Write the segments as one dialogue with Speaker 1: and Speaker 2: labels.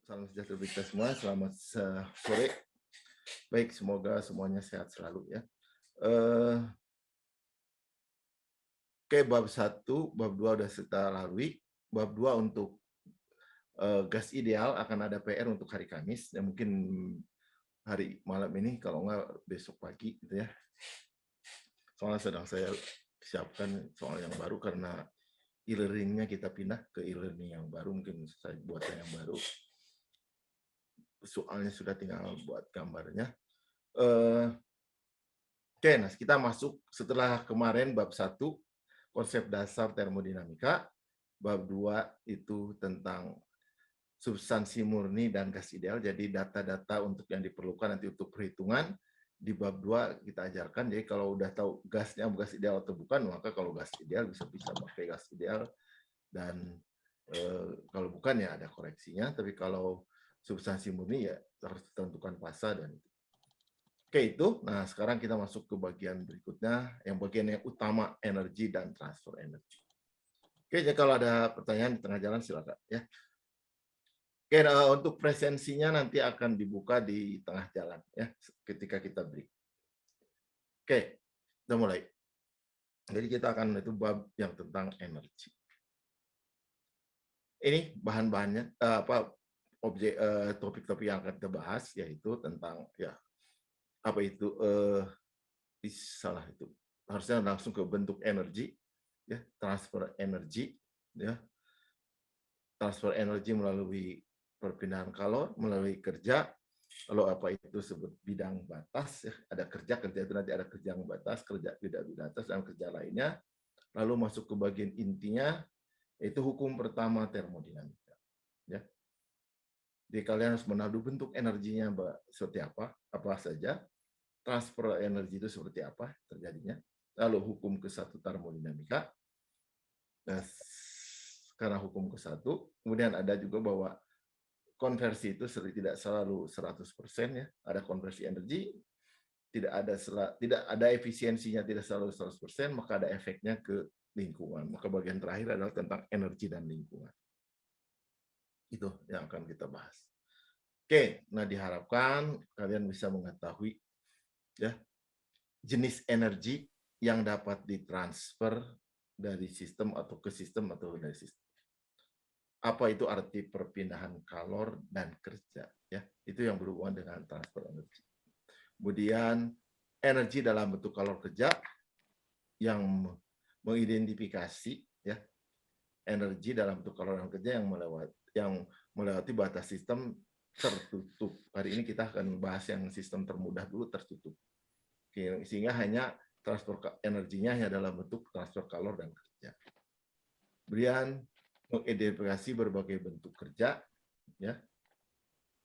Speaker 1: Salam sejahtera bagi kita semua. Selamat sore. Baik, semoga semuanya sehat selalu ya. Eh, Oke, bab 1, bab 2 udah kita lalui. Bab 2 untuk gas ideal akan ada PR untuk hari Kamis. Ya mungkin hari malam ini, kalau nggak besok pagi gitu ya. Soalnya sedang saya siapkan soal yang baru karena e-learningnya kita pindah ke e-learning yang baru. Mungkin saya buat yang baru. Soalnya sudah tinggal buat gambarnya. Oke, nah kita masuk setelah kemarin bab 1, konsep dasar termodinamika, bab 2 itu tentang substansi murni dan gas ideal, jadi data-data untuk yang diperlukan nanti untuk perhitungan. Di bab 2 kita ajarkan, jadi kalau udah tahu gasnya gas ideal atau bukan, maka kalau gas ideal bisa pakai gas ideal, dan kalau bukan ya ada koreksinya, tapi kalau substansi murni ya harus ditentukan fasa dan itu. Oke itu, nah sekarang kita masuk ke bagian berikutnya, yang bagian yang utama, energi dan transfer energi. Oke, jadi kalau ada pertanyaan di tengah jalan silakan ya. Oke, untuk presensinya nanti akan dibuka di tengah jalan ya, ketika kita break. Oke, kita mulai. Jadi kita akan itu bab yang tentang energi. Ini bahan-bahannya objek topik-topik yang akan kita bahas yaitu tentang ya apa itu salah itu harusnya langsung ke bentuk energi ya, transfer energi ya, transfer energi melalui perpindahan kalor, melalui kerja. Lalu apa itu disebut bidang batas ya, ada kerja itu nanti ada kerja yang batas, kerja tidak batas, dan kerja lainnya. Lalu masuk ke bagian intinya, yaitu hukum pertama termodinamika ya. Jadi kalian harus menadu bentuk energinya seperti apa saja, transfer energi itu seperti apa terjadinya, lalu hukum ke-1 termodinamika. Nah, karena hukum ke-1, kemudian ada juga bahwa konversi itu tidak selalu 100% ya, ada konversi energi, tidak ada efisiensinya, tidak selalu 100%, maka ada efeknya ke lingkungan. Maka bagian terakhir adalah tentang energi dan lingkungan. Itu yang akan kita bahas. Oke, nah diharapkan kalian bisa mengetahui ya jenis energi yang dapat ditransfer dari sistem atau ke sistem atau dari sistem. Apa itu arti perpindahan kalor dan kerja ya, itu yang berhubungan dengan transfer energi. Kemudian energi dalam bentuk kalor kerja yang mengidentifikasi ya energi dalam bentuk kalor dan kerja yang melewati batas sistem tertutup. Hari ini kita akan bahas yang sistem termudah dulu, tertutup. Sehingga hanya transfer energinya hanya dalam bentuk transfer kalor dan kerja. Kemudian mengidentifikasi berbagai bentuk kerja, ya,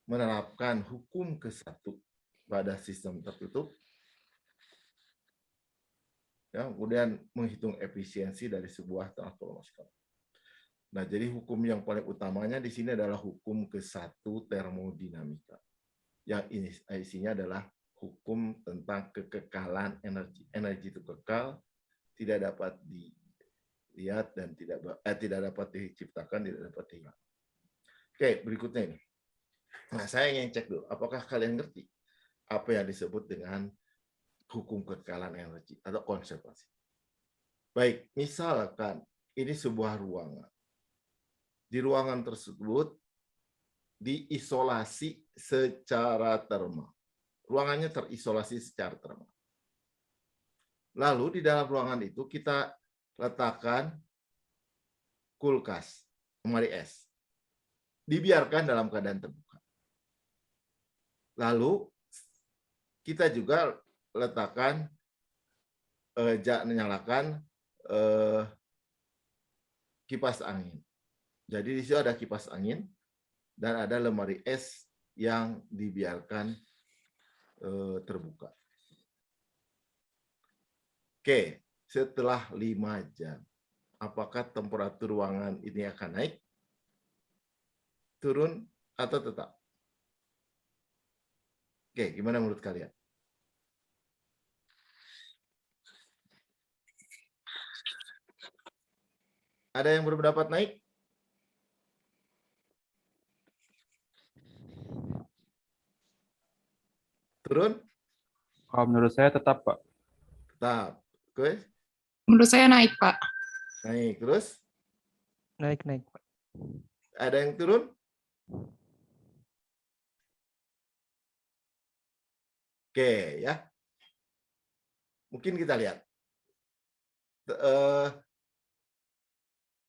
Speaker 1: menerapkan hukum ke-1 pada sistem tertutup, ya, kemudian menghitung efisiensi dari sebuah transformasi kalor. Nah, jadi hukum yang paling utamanya di sini adalah hukum ke-1 termodinamika. Yang ini isinya adalah hukum tentang kekekalan energi. Energi itu kekal, tidak dapat dilihat dan tidak dapat diciptakan, tidak dapat dihilang. Oke, berikutnya ini. Nah, saya ingin cek dulu, apakah kalian ngerti apa yang disebut dengan hukum kekekalan energi atau konservasi? Baik, misalkan ini sebuah ruangan. Di ruangan tersebut diisolasi secara termal. Ruangannya terisolasi secara termal. Lalu di dalam ruangan itu kita letakkan kulkas, lemari es. Dibiarkan dalam keadaan terbuka. Lalu kita juga letakkan, menyalakan kipas angin. Jadi di situ ada kipas angin dan ada lemari es yang dibiarkan terbuka. Oke, setelah 5 jam, apakah temperatur ruangan ini akan naik, turun, atau tetap? Oke, gimana menurut kalian? Ada yang berpendapat naik? Turun?
Speaker 2: Kalau menurut saya tetap, Pak.
Speaker 1: Tetap. Oke,
Speaker 3: Menurut saya naik, Pak.
Speaker 1: naik. Terus
Speaker 4: Naik, Pak.
Speaker 1: ada yang turun? Oke, ya. Mungkin kita lihat.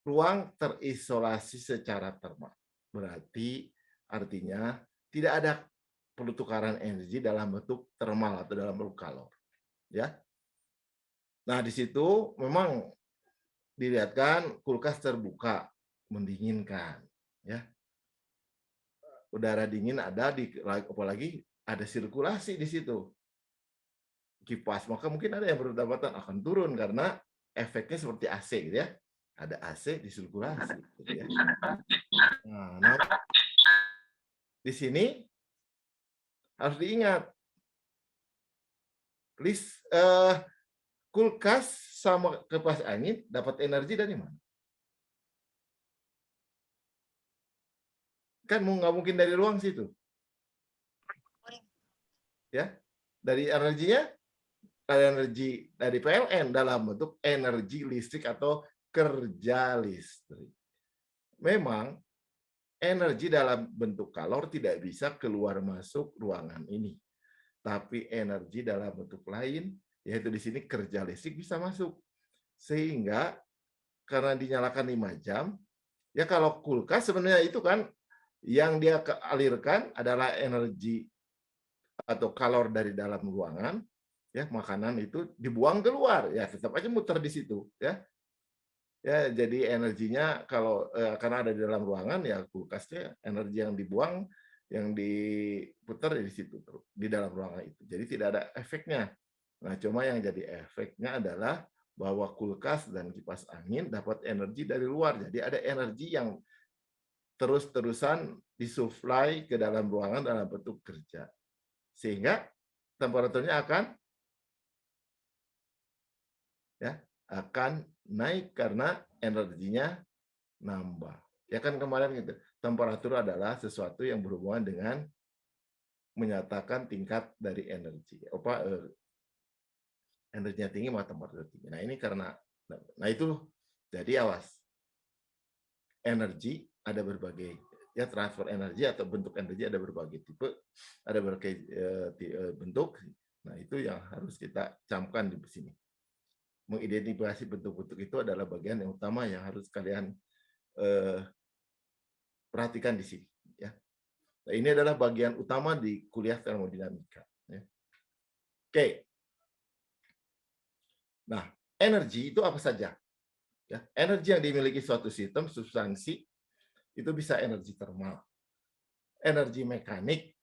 Speaker 1: Ruang terisolasi secara termal. Berarti artinya tidak ada pertukaran energi dalam bentuk termal atau dalam bentuk kalor. Ya. Nah, di situ memang dilihatkan kulkas terbuka, mendinginkan. Ya. Udara dingin ada, apalagi ada sirkulasi di situ. Kipas, maka mungkin ada yang berdapatan akan turun karena efeknya seperti AC gitu ya. Ada AC di sirkulasi gitu ya. Nah, di sini harus diingat kulkas sama kipas angin dapat energi dari mana? Kan nggak mungkin dari ruang situ. Ya, dari energinya, dari energi dari PLN dalam bentuk energi listrik atau kerja listrik. Memang energi dalam bentuk kalor tidak bisa keluar masuk ruangan ini. Tapi energi dalam bentuk lain, yaitu di sini kerja listrik bisa masuk. Sehingga karena dinyalakan 5 jam, ya kalau kulkas sebenarnya itu kan yang dia alirkan adalah energi atau kalor dari dalam ruangan, ya makanan itu dibuang keluar, ya tetap aja muter di situ, ya. Ya, jadi energinya kalau karena ada di dalam ruangan ya kulkasnya energi yang dibuang yang diputar di situ di dalam ruangan itu. Jadi tidak ada efeknya. Nah, cuma yang jadi efeknya adalah bahwa kulkas dan kipas angin dapat energi dari luar. Jadi ada energi yang terus-terusan disuplai ke dalam ruangan dalam bentuk kerja. Sehingga temperaturnya akan naik karena energinya nambah. Ya kan kemarin gitu. Temperatur adalah sesuatu yang berhubungan dengan menyatakan tingkat dari energi. Energinya tinggi maka temperatur tinggi. Nah, ini karena itu jadi awas. Energi ada berbagai ya, transfer energi atau bentuk energi ada berbagai tipe, ada berbagai bentuk. Nah, itu yang harus kita camkan di sini. Mengidentifikasi bentuk-bentuk itu adalah bagian yang utama yang harus kalian perhatikan di sini. Ya. Nah, ini adalah bagian utama di kuliah termodinamika. Ya. Oke. Nah, energi itu apa saja? Ya, energi yang dimiliki suatu sistem substansi itu bisa energi termal, energi mekanik,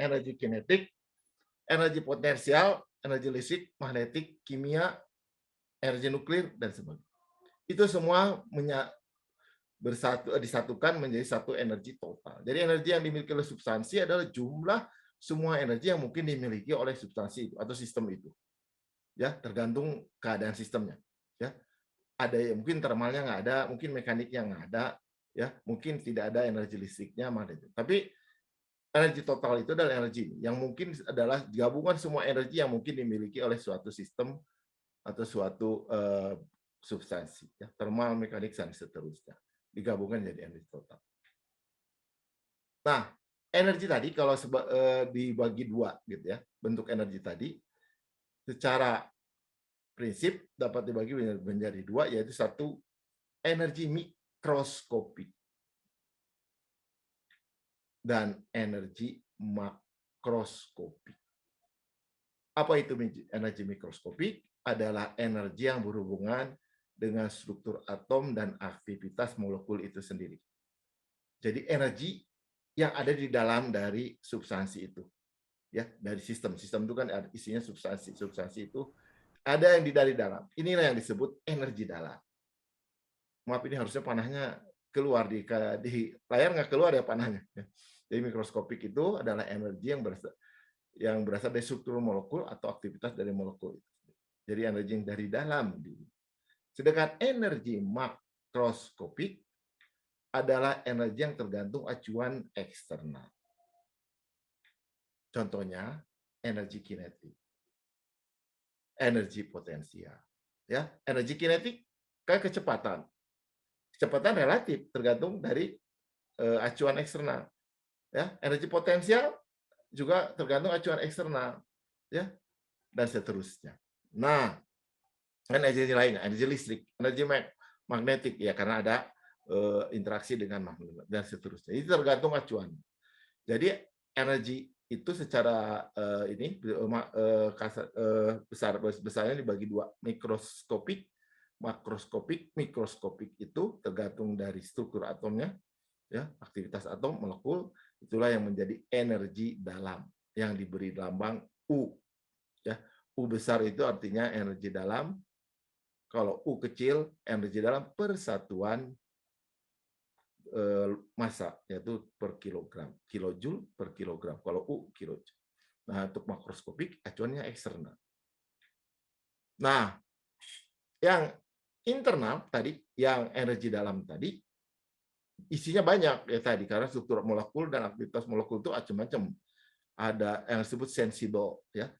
Speaker 1: energi kinetik, energi potensial, energi listrik, magnetik, kimia, energi nuklir, dan sebagainya. Itu semua disatukan menjadi satu energi total. Jadi energi yang dimiliki oleh substansi adalah jumlah semua energi yang mungkin dimiliki oleh substansi itu atau sistem itu. Ya, tergantung keadaan sistemnya. Ya, ada yang mungkin termalnya nggak ada, mungkin mekaniknya nggak ada, ya, mungkin tidak ada energi listriknya, tapi energi total itu adalah energi yang mungkin adalah gabungan semua energi yang mungkin dimiliki oleh suatu sistem atau suatu substansi, ya, termal, mekanik, dan seterusnya. Digabungkan jadi energi total. Nah, energi tadi kalau dibagi dua, gitu ya, bentuk energi tadi, secara prinsip dapat dibagi menjadi dua, yaitu satu energi mikroskopik dan energi makroskopik. Apa itu energi mikroskopik? Adalah energi yang berhubungan dengan struktur atom dan aktivitas molekul itu sendiri. Jadi energi yang ada di dalam dari substansi itu, ya, dari sistem itu kan isinya substansi itu ada yang dari dalam. Inilah yang disebut energi dalam. Maaf, ini harusnya panahnya keluar di layar, nggak keluar ya panahnya. Jadi mikroskopik itu adalah energi yang berasal dari struktur molekul atau aktivitas dari molekul. Jadi energi yang dari dalam diri. Sedangkan energi makroskopik adalah energi yang tergantung acuan eksternal. Contohnya energi kinetik, energi potensial. Ya, energi kinetik kan kecepatan. Kecepatan relatif tergantung dari acuan eksternal. Ya, energi potensial juga tergantung acuan eksternal. Ya, dan seterusnya. Nah, energi lain, energi listrik, energi magnetik ya karena ada interaksi dengan magnet dan seterusnya. Itu tergantung acuan. Jadi energi itu secara besarnya dibagi dua, mikroskopik, makroskopik. Mikroskopik itu tergantung dari struktur atomnya, ya, aktivitas atom, molekul, itulah yang menjadi energi dalam yang diberi lambang U. Ya, U besar itu artinya energi dalam. Kalau U kecil, energi dalam persatuan massa, yaitu per kilogram, kilojoule per kilogram. Kalau U kilojoule. Nah, untuk makroskopik acuannya eksternal. Nah, yang internal tadi, yang energi dalam tadi, isinya banyak ya tadi karena struktur molekul dan aktivitas molekul itu macam-macam. Ada yang disebut sensible, ya,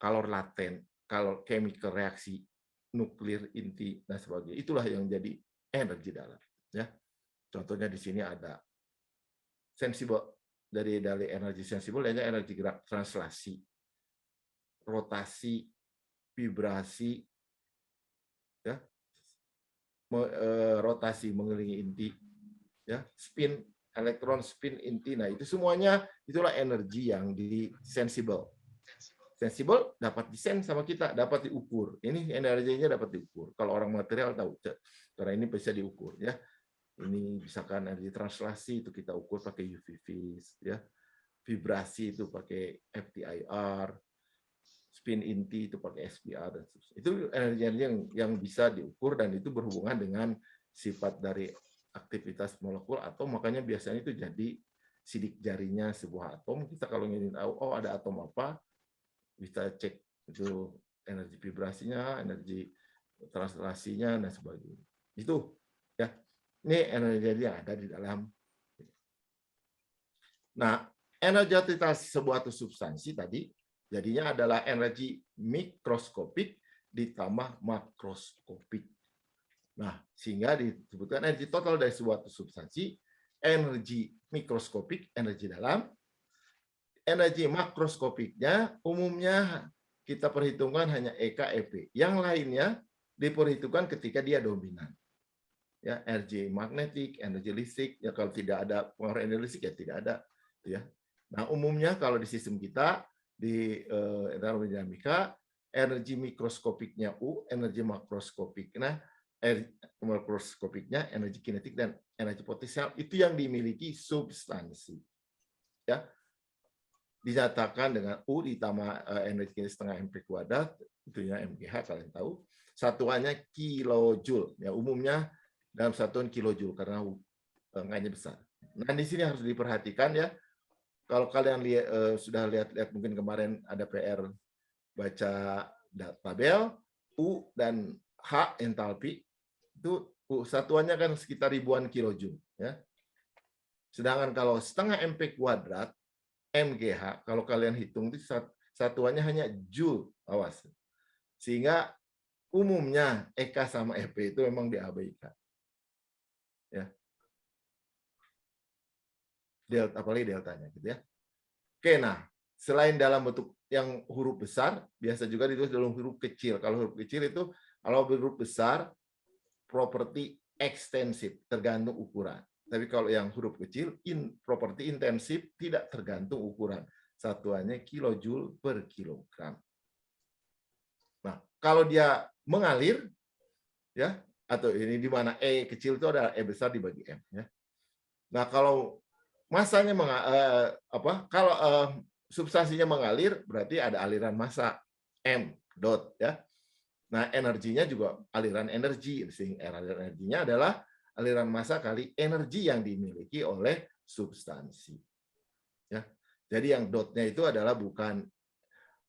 Speaker 1: kalor laten, kalor chemical reaksi, nuklir inti dan sebagainya. Itulah yang jadi energi dalam. Ya, contohnya di sini ada sensible, dari energi sensible ada energi gerak, translasi, rotasi, vibrasi, ya, rotasi mengelilingi inti, ya, spin, elektron spin inti. Nah, itu semuanya itulah energi yang di sensible. Sensible dapat disense sama kita, dapat diukur. Ini energinya dapat diukur. Kalau orang material tahu, karena ini bisa diukur, ya. Ini misalkan energi translasi itu kita ukur pakai UV vis, ya. Vibrasi itu pakai FTIR, spin inti itu pakai SPR dan sebagainya. Itu energi yang bisa diukur dan itu berhubungan dengan sifat dari aktivitas molekul atom, makanya biasanya itu jadi sidik jarinya sebuah atom. Kita kalau ingin tahu oh ada atom apa, bisa cek itu energi vibrasinya, energi translasinya dan sebagainya. Itu ya. Ini energi yang ada di dalam. Nah, energetitas sebuah substansi tadi jadinya adalah energi mikroskopik ditambah makroskopik. Nah, sehingga disebutkan energi total dari sebuah substansi, energi mikroskopik, energi dalam, energi makroskopiknya umumnya kita perhitungkan hanya EK, EP. Yang lainnya diperhitungkan ketika dia dominan. Ya, energi magnetik, energi listrik, ya kalau tidak ada pengaruh energi listrik ya tidak ada, ya. Nah, umumnya kalau di sistem kita di termodinamika, energi mikroskopiknya U, energi makroskopiknya energi kinetik dan energi potensial itu yang dimiliki substansi. Ya. Dinyatakan dengan U ditambah energi kinetik setengah MP kuadrat, itu ya MGH kalian tahu. Satuannya kilojoule. Ya, umumnya dalam satuan kilojoule karena angkanya besar. Nah, di sini harus diperhatikan ya. Kalau kalian sudah lihat mungkin kemarin ada PR baca tabel U dan H entalpi itu satuannya kan sekitar ribuan kilojoule ya. Sedangkan kalau setengah MP kuadrat MGH kalau kalian hitung itu satuannya hanya joule, awas. Sehingga umumnya EK sama EP itu memang diabaikan. Ya. Delta, apalagi deltanya gitu ya. Oke, nah, selain dalam bentuk yang huruf besar, biasa juga ditulis dalam huruf kecil. Kalau huruf kecil itu kalau huruf besar properti ekstensif, tergantung ukuran. Tapi kalau yang huruf kecil properti intensif tidak tergantung ukuran. Satuannya kilojoule per kilogram. Nah, kalau dia mengalir ya, atau ini di mana E kecil itu adalah E besar dibagi M ya. Nah, kalau masanya kalau substansinya mengalir berarti ada aliran massa M dot ya. Nah, energinya juga aliran energi, sehingga aliran energinya adalah aliran massa kali energi yang dimiliki oleh substansi. Ya. Jadi yang dotnya itu adalah bukan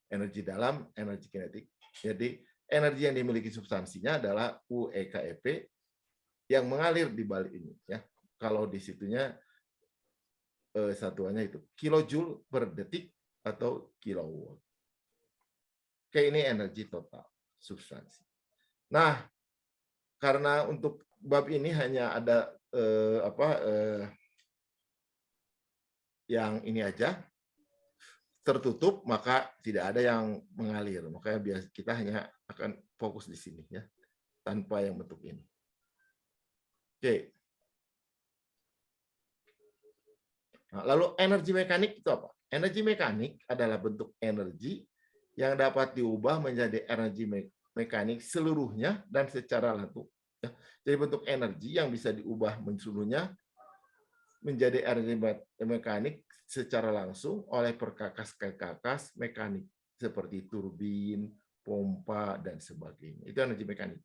Speaker 1: energi dalam, energi kinetik. Jadi energi yang dimiliki substansinya adalah UEKEP yang mengalir di balik ini ya. Kalau di situnya satuannya itu kilojoule per detik atau kilowatt. Oke, ini energi total substansi. Nah, karena untuk bab ini hanya ada yang ini aja tertutup, maka tidak ada yang mengalir. Makanya kita hanya akan fokus di sini ya, tanpa yang bentuk ini. Oke. Nah, lalu energi mekanik itu apa? Energi mekanik adalah bentuk energi yang dapat diubah menjadi energi mekanik seluruhnya dan secara langsung. Ya. Jadi bentuk energi yang bisa diubah seluruhnya menjadi energi mekanik secara langsung oleh perkakas-perkakas mekanik seperti turbin, pompa, dan sebagainya. Itu energi mekanik.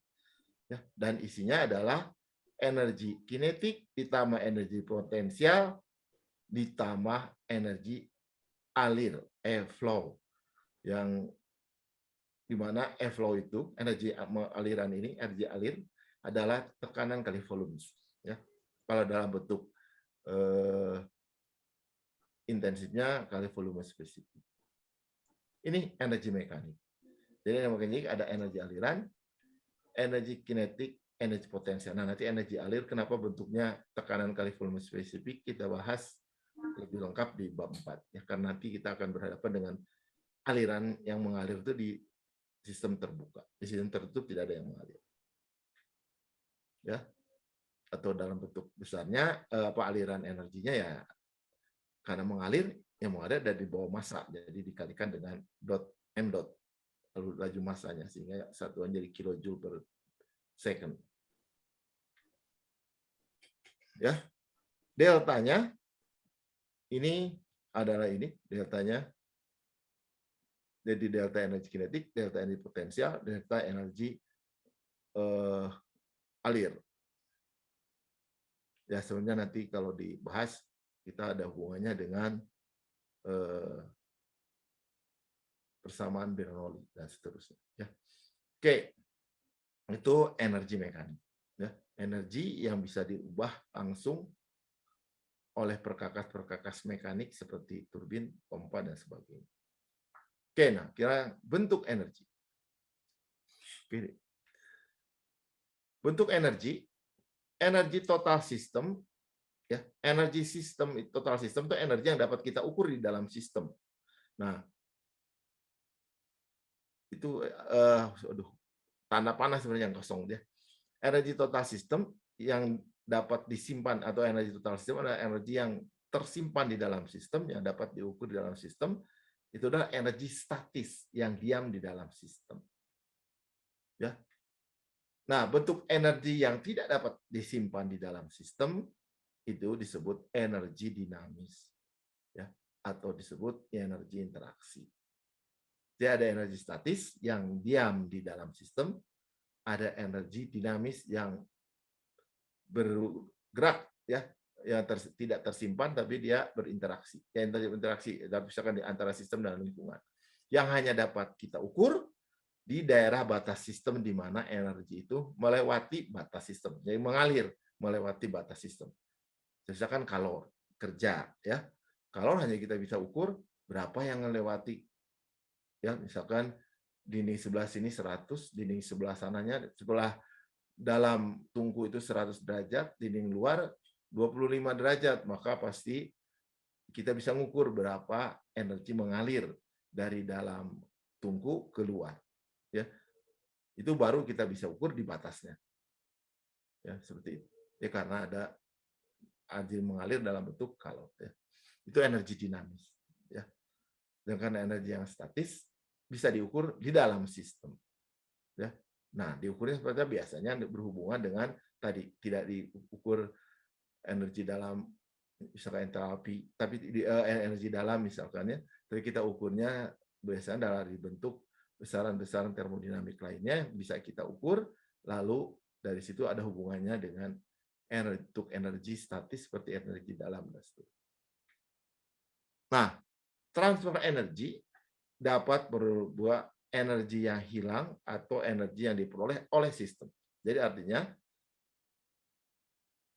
Speaker 1: Ya. Dan isinya adalah energi kinetik ditambah energi potensial ditambah energi alir, flow, yang dimana flow itu energi aliran ini, energi alir adalah tekanan kali volume. Ya, kalau dalam bentuk intensitnya kali volume spesifik. Ini energi mekanik. Jadi yang mekanik ada energi aliran, energi kinetik, energi potensial. Nah, nanti energi alir kenapa bentuknya tekanan kali volume spesifik kita bahas lebih lengkap di bab 4 ya, karena nanti kita akan berhadapan dengan aliran yang mengalir itu di sistem terbuka. Di sistem tertutup tidak ada yang mengalir. Ya. Atau dalam bentuk besarnya aliran energinya ya karena mengalir, yang mengalir ada di bawah massa, jadi dikalikan dengan m dot lalu laju massanya sehingga satuan jadi kilojoule per second. Ya. Deltanya ini adalah deltanya. Jadi delta energi kinetik, delta energi potensial, delta energi alir. Ya sebenarnya nanti kalau dibahas kita ada hubungannya dengan persamaan Bernoulli dan seterusnya. Ya. Oke, itu energi mekanik. Ya. Energi yang bisa diubah langsung oleh perkakas-perkakas mekanik seperti turbin, pompa, dan sebagainya. Oke, nah kira bentuk energi. Bentuk energi total sistem, ya, energi sistem total sistem itu energi yang dapat kita ukur di dalam sistem. Nah, itu tanda panah sebenarnya yang kosong dia. Energi total sistem yang dapat disimpan atau energi total sistem adalah energi yang tersimpan di dalam sistem yang dapat diukur di dalam sistem. Itu adalah energi statis yang diam di dalam sistem. Ya. Nah, bentuk energi yang tidak dapat disimpan di dalam sistem itu disebut energi dinamis, ya, atau disebut energi interaksi. Jadi ada energi statis yang diam di dalam sistem, ada energi dinamis yang bergerak, ya, yang tidak tersimpan tapi dia berinteraksi. Ya, interaksi, misalkan di antara sistem dan lingkungan. Yang hanya dapat kita ukur di daerah batas sistem di mana energi itu melewati batas sistem, jadi mengalir melewati batas sistem. Misalkan kalor kerja, ya, kalor hanya kita bisa ukur berapa yang melewati, ya, misalkan dinding sebelah sini 100, dinding sebelah sananya sebelah dalam tungku itu 100 derajat, dinding luar 25 derajat, maka pasti kita bisa mengukur berapa energi mengalir dari dalam tungku keluar. Ya, itu baru kita bisa ukur di batasnya. Ya, seperti itu. Ya, karena ada energi mengalir dalam bentuk kalor. Ya. Itu energi dinamis. Ya. Dan karena energi yang statis bisa diukur di dalam sistem. Ya. Nah, diukurnya seperti biasanya berhubungan dengan tadi tidak diukur energi dalam misalkan entalpi, tapi energi dalam misalkan ya, tapi kita ukurnya biasanya dalam bentuk besaran-besaran termodinamik lainnya bisa kita ukur, lalu dari situ ada hubungannya dengan energi statis seperti energi dalam. Nah, transfer energi dapat berupa energi yang hilang atau energi yang diperoleh oleh sistem. Jadi artinya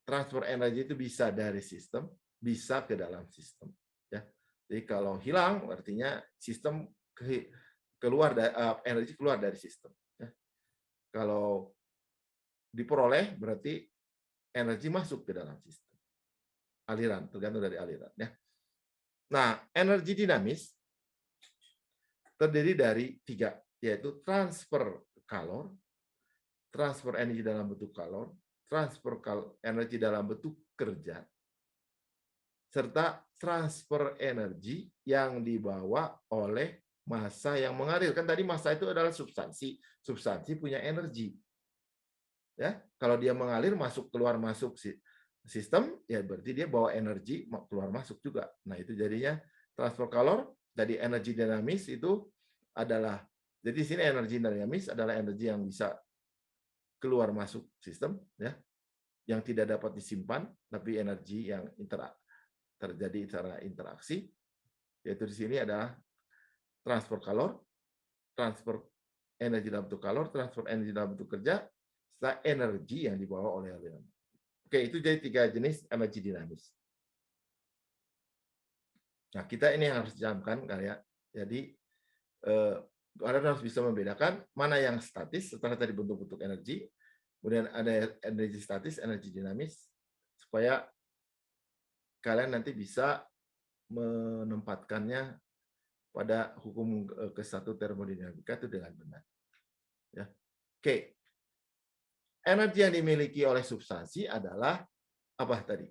Speaker 1: transfer energi itu bisa dari sistem, bisa ke dalam sistem. Ya. Jadi kalau hilang artinya sistem keluar energi keluar dari sistem. Ya. Kalau diperoleh berarti energi masuk ke dalam sistem. Aliran, tergantung dari aliran. Ya. Nah, energi dinamis terdiri dari 3, yaitu transfer kalor, transfer energi dalam bentuk kalor, transfer energi dalam bentuk kerja, serta transfer energi yang dibawa oleh massa yang mengalir. Kan tadi massa itu adalah substansi. Substansi punya energi. Ya, kalau dia mengalir masuk keluar masuk sistem, ya berarti dia bawa energi keluar masuk juga. Nah, itu jadinya transfer kalor dari energi dinamis itu adalah, jadi di sini energi dinamis adalah energi yang bisa keluar masuk sistem, ya, yang tidak dapat disimpan, tapi energi yang terjadi secara interaksi, yaitu di sini ada transfer kalor, transfer energi dalam bentuk kalor, transfer energi dalam bentuk kerja, serta energi yang dibawa oleh aliran. Oke, itu jadi 3 jenis energi dinamis. Nah, kita ini harus camkan kayak, jadi kalian harus bisa membedakan mana yang statis setelah tadi bentuk-bentuk energi, kemudian ada energi statis, energi dinamis, supaya kalian nanti bisa menempatkannya pada hukum ke-1 termodinamika itu dengan benar. Ya. Oke. Energi yang dimiliki oleh substansi adalah apa tadi?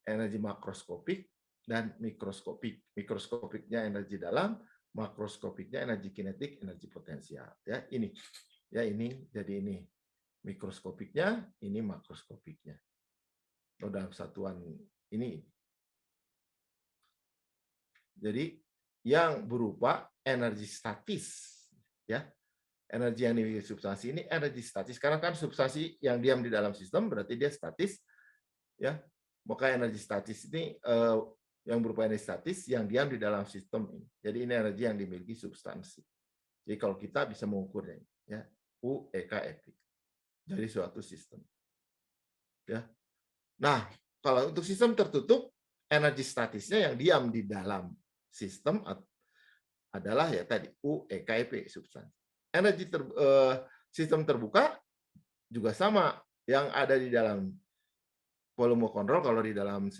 Speaker 1: Energi makroskopik dan mikroskopik. Mikroskopiknya energi dalam, makroskopiknya energi kinetik, energi potensial. Ya, ini. Ya, ini jadi ini mikroskopiknya, ini makroskopiknya. Dalam satuan ini. Jadi yang berupa energi statis, ya. Energi yang dimiliki substansi ini energi statis, karena kan substansi yang diam di dalam sistem berarti dia statis, ya. Maka energi statis ini yang berupa energi statis yang diam di dalam sistem ini. Jadi ini energi yang dimiliki substansi. Jadi kalau kita bisa mengukurnya, ya, U, E, K, F. Jadi suatu sistem. Ya. Nah, kalau untuk sistem tertutup, energi statisnya yang diam di dalam sistem adalah ya tadi U, E, K, P substansi. Energi sistem terbuka juga sama, yang ada di dalam volume kontrol. Kalau di dalam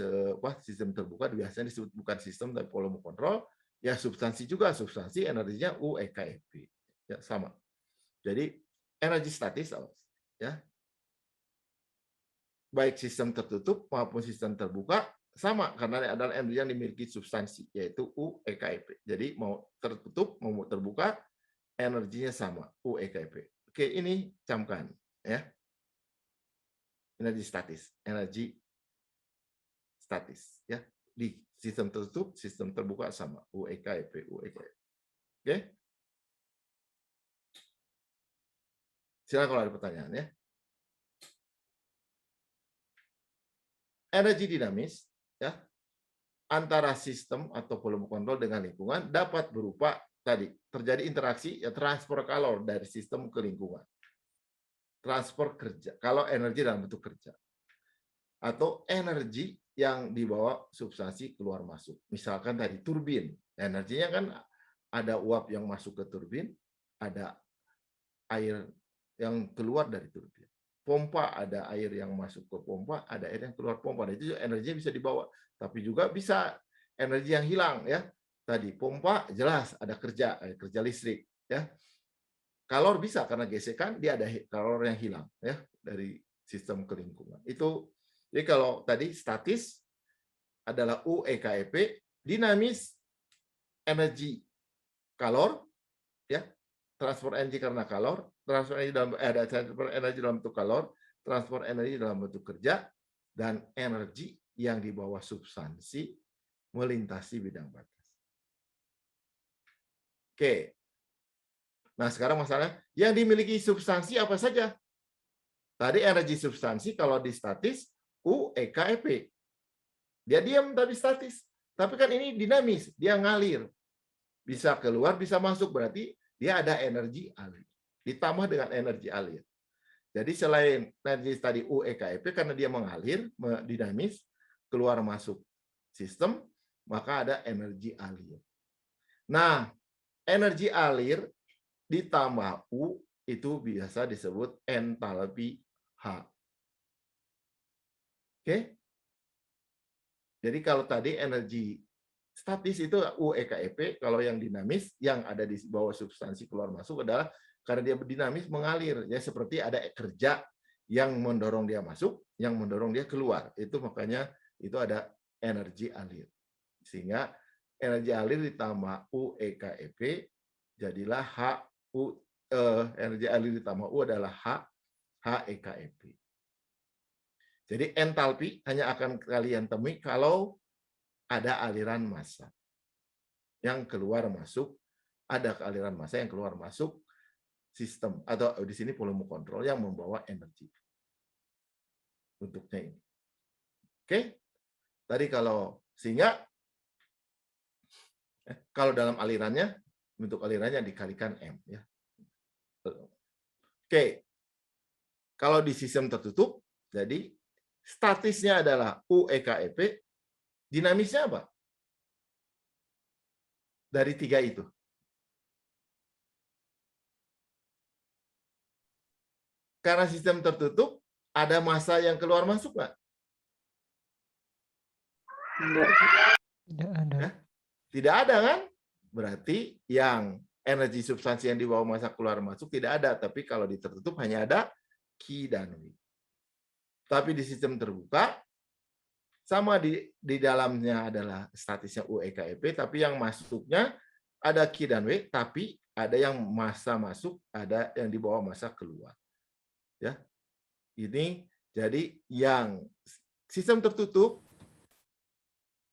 Speaker 1: sistem terbuka biasanya disebut bukan sistem tapi volume kontrol, ya substansi juga, substansi energinya U, E, K, P. Ya, sama. Jadi energi statis, ya, baik sistem tertutup maupun sistem terbuka sama, karena adalah energi yang dimiliki substansi, yaitu U, E, K, P. Jadi mau tertutup mau terbuka energinya sama, U, E, K, P. Oke, ini camkan, ya. Energi statis, ya. Di sistem tertutup, sistem terbuka sama, U, E, K, P, U, E, K, P. Oke? Silakan kalau ada pertanyaan, ya. Energi dinamis, ya, antara sistem atau volume kontrol dengan lingkungan dapat berupa tadi terjadi interaksi, ya, transfer kalor dari sistem ke lingkungan, transfer kerja kalau energi dalam bentuk kerja, atau energi yang dibawa substansi keluar masuk. Misalkan tadi turbin, energinya kan ada uap yang masuk ke turbin, ada air yang keluar dari turbin. Pompa, ada air yang masuk ke pompa, ada air yang keluar pompa. Nah, itu energinya bisa dibawa. Tapi juga bisa energi yang hilang, ya. Tadi pompa jelas ada kerja listrik, ya. Kalor bisa karena gesekan dia ada kalor yang hilang, ya, dari sistem ke lingkungan. Itu jadi kalau tadi statis adalah U, E, K, P, dinamis energi kalor, ya. Transfer energi karena kalor, transfer energi dalam bentuk kalor, transfer energi dalam bentuk kerja, dan energi yang di bawah substansi melintasi bidang batas. Oke. Nah, sekarang masalahnya yang dimiliki substansi apa saja? Tadi energi substansi kalau di statis U, E, K, P. Dia diam tapi statis. Tapi kan ini dinamis, dia ngalir. Bisa keluar, bisa masuk, berarti dia ada energi alir. Ditambah dengan energi alir. Jadi selain energi tadi U, E, K, P, karena dia mengalir, dinamis, keluar masuk sistem, maka ada energi alir. Nah, energi alir ditambah U itu biasa disebut entalpi H. Oke? Jadi kalau tadi energi statis itu U EKEP, kalau yang dinamis yang ada di bawah substansi keluar masuk adalah karena dia dinamis mengalir, ya seperti ada kerja yang mendorong dia masuk, yang mendorong dia keluar. Itu makanya itu ada energi alir. Sehingga energi alir ditambah U EKEP jadilah energi alir ditambah U adalah H EKEP. Jadi entalpi hanya akan kalian temui kalau ada aliran massa yang keluar masuk, ada aliran massa yang keluar masuk sistem atau di sini volume kontrol yang membawa energi. Bentuknya ini. Oke? Tadi sehingga kalau dalam alirannya, bentuk alirannya dikalikan M ya. Oke. Kalau di sistem tertutup, jadi statisnya adalah U EKEP, dinamisnya apa? Dari 3 itu. Karena sistem tertutup, ada massa yang keluar masuk nggak?
Speaker 4: Tidak ada.
Speaker 1: Ya? Tidak ada kan? Berarti yang energi substansi yang dibawa massa keluar masuk tidak ada. Tapi kalau di tertutup hanya ada Q dan W. Tapi di sistem terbuka, sama di dalamnya adalah statisnya U EKEP, tapi yang masuknya ada Q dan W, tapi ada yang massa masuk, ada yang dibawa massa keluar. Ya, ini jadi yang sistem tertutup,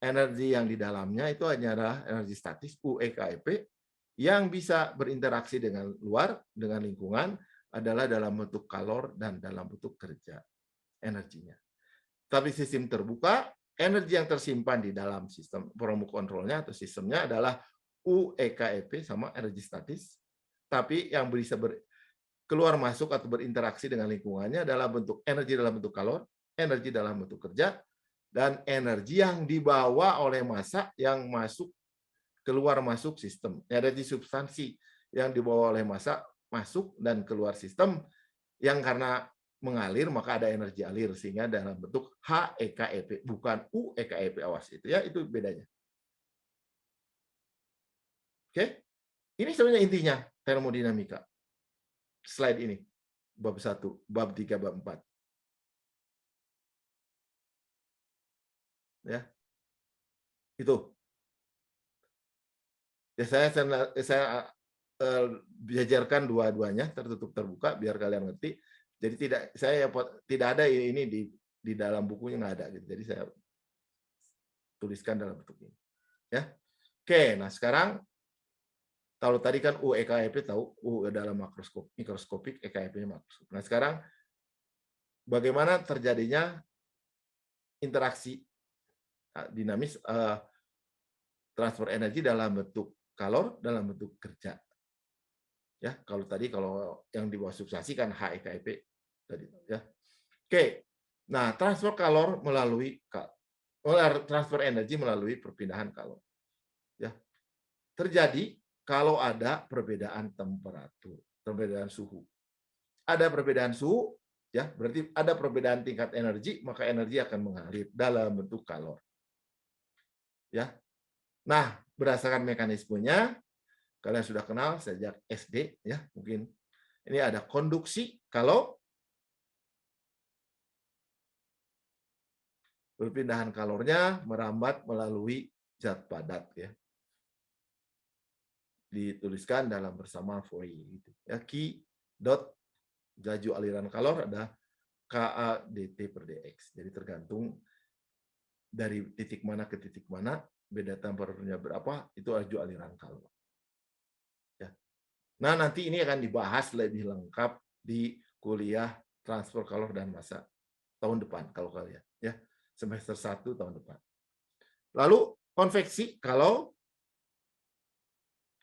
Speaker 1: energi yang di dalamnya itu hanyalah energi statis U EKEP yang bisa berinteraksi dengan luar, dengan lingkungan adalah dalam bentuk kalor dan dalam bentuk kerja energinya. Tapi sistem terbuka, energi yang tersimpan di dalam sistem volume kontrolnya atau sistemnya adalah U EKEP sama energi statis, tapi yang bisa keluar masuk atau berinteraksi dengan lingkungannya adalah bentuk energi dalam bentuk kalor, energi dalam bentuk kerja, dan energi yang dibawa oleh massa yang masuk keluar masuk sistem. Energi substansi yang dibawa oleh massa masuk dan keluar sistem yang karena mengalir maka ada energi alir sehingga dalam bentuk H EKEP bukan U EKEP, awas itu ya, itu bedanya. Oke? Ini sebenarnya intinya termodinamika. Slide ini bab 1, bab 3, bab 4. Ya. Itu. Ya saya belajarkan dua-duanya tertutup terbuka biar kalian ngerti. Jadi tidak ada ini di dalam bukunya, nggak ada gitu. Jadi saya tuliskan dalam bentuk ini. Ya. Oke, nah sekarang kalau tadi kan U EKEP tahu U adalah mikroskopik, EKEP-nya makroskopik. Nah, sekarang bagaimana terjadinya interaksi dinamis transfer energi dalam bentuk kalor, dalam bentuk kerja. Ya, kalau yang di bawah substansi kan H EKEP tadi ya. Oke. Nah, transfer energi melalui perpindahan kalor. Ya. Terjadi kalau ada perbedaan temperatur, perbedaan suhu. Ada perbedaan suhu, ya, berarti ada perbedaan tingkat energi, maka energi akan mengalir dalam bentuk kalor. Ya. Nah, berdasarkan mekanismenya kalian sudah kenal sejak SD ya, mungkin ini ada konduksi kalau perpindahan kalornya merambat melalui zat padat ya. Dituliskan dalam bersama Fourier gitu. Ya, Q dot laju aliran kalor ada Ka dt per dx. Jadi tergantung dari titik mana ke titik mana, beda temperaturnya berapa, itu laju aliran kalor. Ya. Nah, nanti ini akan dibahas lebih lengkap di kuliah transfer kalor dan massa tahun depan kalau kalian ya. Semester 1 tahun depan. Lalu konveksi kalau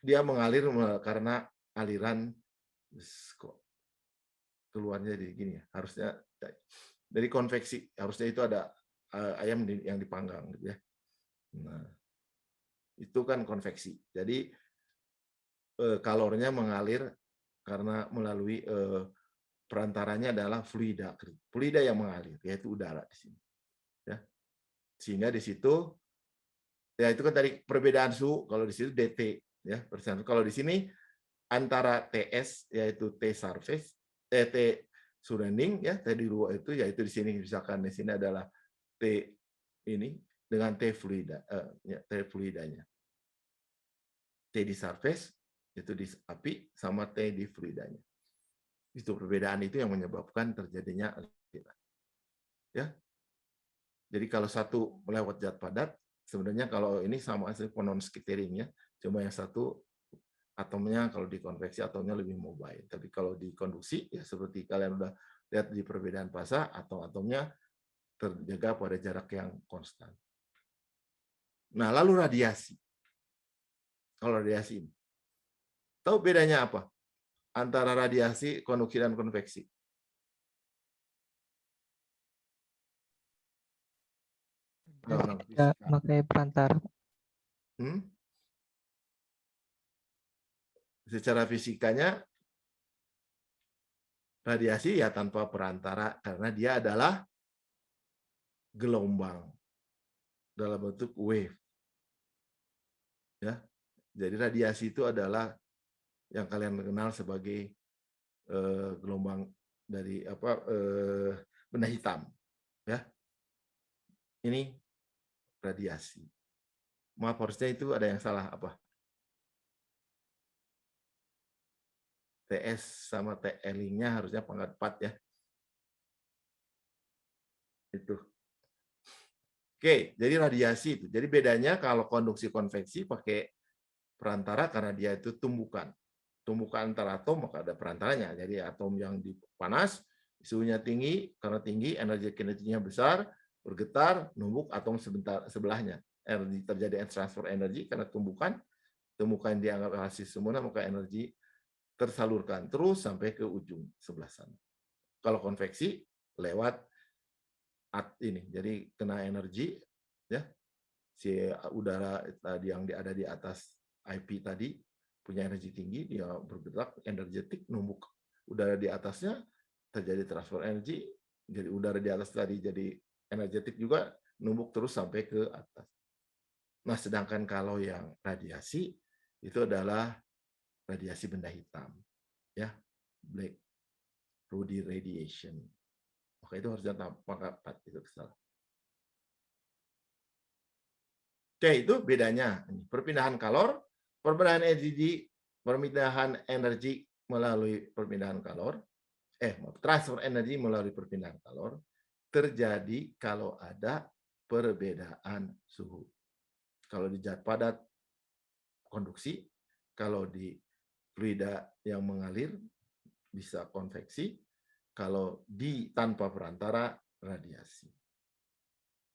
Speaker 1: dia mengalir karena aliran keluarnya jadi gini ya. Harusnya dari konveksi, harusnya itu ada ayam yang dipanggang gitu ya. Nah, itu kan konveksi. Jadi kalornya mengalir karena melalui perantaranya adalah fluida. Fluida yang mengalir, yaitu udara di sini. Ya. Sehingga di situ, ya itu kan tadi perbedaan suhu, kalau di situ DT. Ya, kalau di sini antara TS, yaitu T surface, T surrounding, ya, tadi dua itu, yaitu di sini misalkan di sini adalah T ini dengan T fluida, T fluidanya. T di surface itu di api sama T di fluidanya. Itu perbedaan itu yang menyebabkan terjadinya ya. Jadi kalau satu melewat zat padat, sebenarnya kalau ini sama hasil non-scattering ya, cuma yang satu atomnya kalau dikonveksi atomnya lebih mobile. Tapi kalau di konduksi ya seperti kalian udah lihat di perbedaan fasa, atomnya terjaga pada jarak yang konstan. Nah, lalu radiasi. Kalau radiasi ini, tahu bedanya apa antara radiasi, konduksi, dan konveksi?
Speaker 4: Tidak pakai perantara.
Speaker 1: Secara fisikanya, radiasi ya tanpa perantara karena dia adalah gelombang dalam bentuk wave. Ya, jadi radiasi itu adalah yang kalian kenal sebagai gelombang dari benda hitam. Ya, ini radiasi. Maaf, harusnya itu ada yang salah apa? TS sama TL-nya harusnya pangkat 4 ya. Itu. Oke, jadi radiasi itu. Jadi bedanya kalau konduksi konveksi pakai perantara karena dia itu tumbukan. Tumbukan antara atom maka ada perantaranya. Jadi atom yang panas, suhunya tinggi, karena tinggi energi kinetinya besar, bergetar, numbuk atom sebelahnya. Energi terjadi transfer energi karena tumbukan dianggap hasil semula maka energi tersalurkan terus sampai ke ujung sebelah sana. Kalau konveksi lewat ini, jadi kena energi, ya si udara tadi yang ada di atas IP tadi punya energi tinggi, dia bergerak energetik, numbuk udara di atasnya, terjadi transfer energi, jadi udara di atas tadi jadi energetik juga, numbuk terus sampai ke atas. Nah, sedangkan kalau yang radiasi itu adalah radiasi benda hitam, ya, black body radiation. Maka itu harusnya tampak 4 itu salah. Oke, itu bedanya. Perpindahan kalor, perpindahan energi melalui perpindahan kalor, transfer energi melalui perpindahan kalor terjadi kalau ada perbedaan suhu. Kalau di zat padat konduksi, kalau di fluida yang mengalir bisa konveksi, kalau di tanpa perantara radiasi.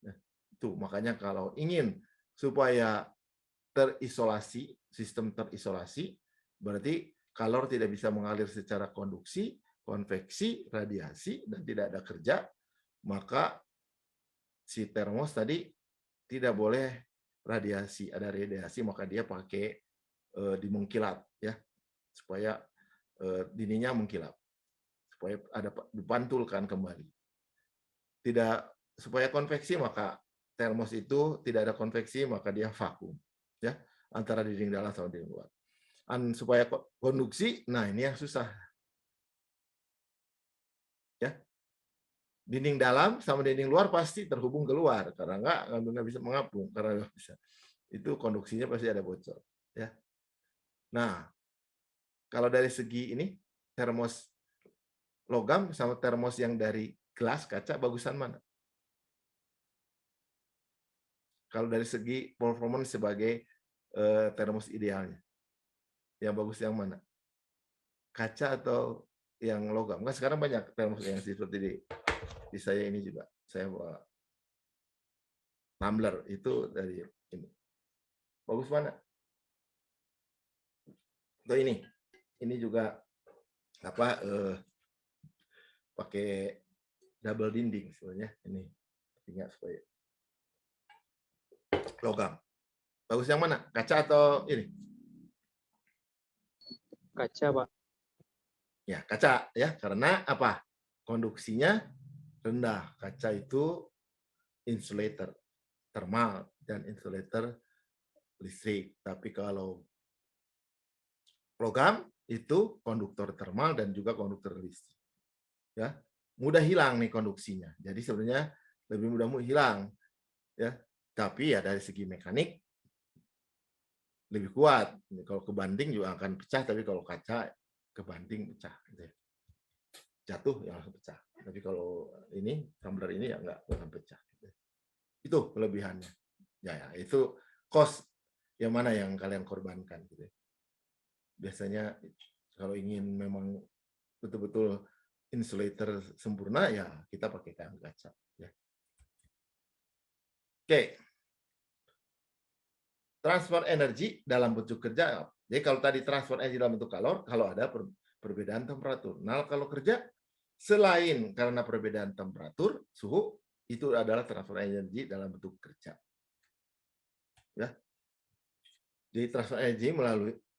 Speaker 1: Nah, itu makanya kalau ingin supaya terisolasi, sistem terisolasi, berarti kalor tidak bisa mengalir secara konduksi, konveksi, radiasi, dan tidak ada kerja, maka si termos tadi tidak boleh radiasi, ada radiasi, maka dia pakai dimengkilap, ya, supaya dindingnya mengkilap, supaya ada dipantulkan kembali. Tidak supaya konveksi, maka termos itu tidak ada konveksi, maka dia vakum, ya, antara dinding dalam sama dinding luar. Supaya konduksi, nah ini yang susah, ya. Dinding dalam sama dinding luar pasti terhubung keluar, karena nggak bisa mengapung, karena nggak bisa. Itu konduksinya pasti ada bocor, ya. Nah, kalau dari segi ini termos logam sama termos yang dari gelas kaca bagusan mana? Kalau dari segi performance sebagai termos idealnya, yang bagus yang mana? Kaca atau yang logam? Kan sekarang banyak termos yang seperti di saya ini juga. Saya bawa tumbler itu dari ini. Bagus mana? Atau ini juga apa? Pakai double dinding sebenarnya ini. Ingat supaya logam. Bagus yang mana? Kaca atau ini?
Speaker 4: Kaca, Pak.
Speaker 1: Ya, kaca ya. Karena apa? Konduksinya rendah. Kaca itu insulator thermal dan insulator listrik. Tapi kalau logam itu konduktor thermal dan juga konduktor listrik. Ya, mudah hilang nih konduksinya. Jadi sebenarnya lebih mudah hilang. Ya, tapi ya dari segi mekanik lebih kuat. Kalau kebanding juga akan pecah, tapi kalau kaca kebanding pecah. Jatuh ya langsung pecah. Tapi kalau ini tumbler ini ya nggak akan pecah. Itu kelebihannya. Ya, itu cost yang mana yang kalian korbankan. Gitu. Biasanya kalau ingin memang betul-betul insulator sempurna, ya kita pakai kaca. Ya. Oke. Transfer energi dalam bentuk kerja. Jadi kalau tadi transfer energi dalam bentuk kalor, kalau ada perbedaan temperatur. Nah, kalau kerja, selain karena perbedaan temperatur, suhu, itu adalah transfer energi dalam bentuk kerja. Ya. Jadi transfer energi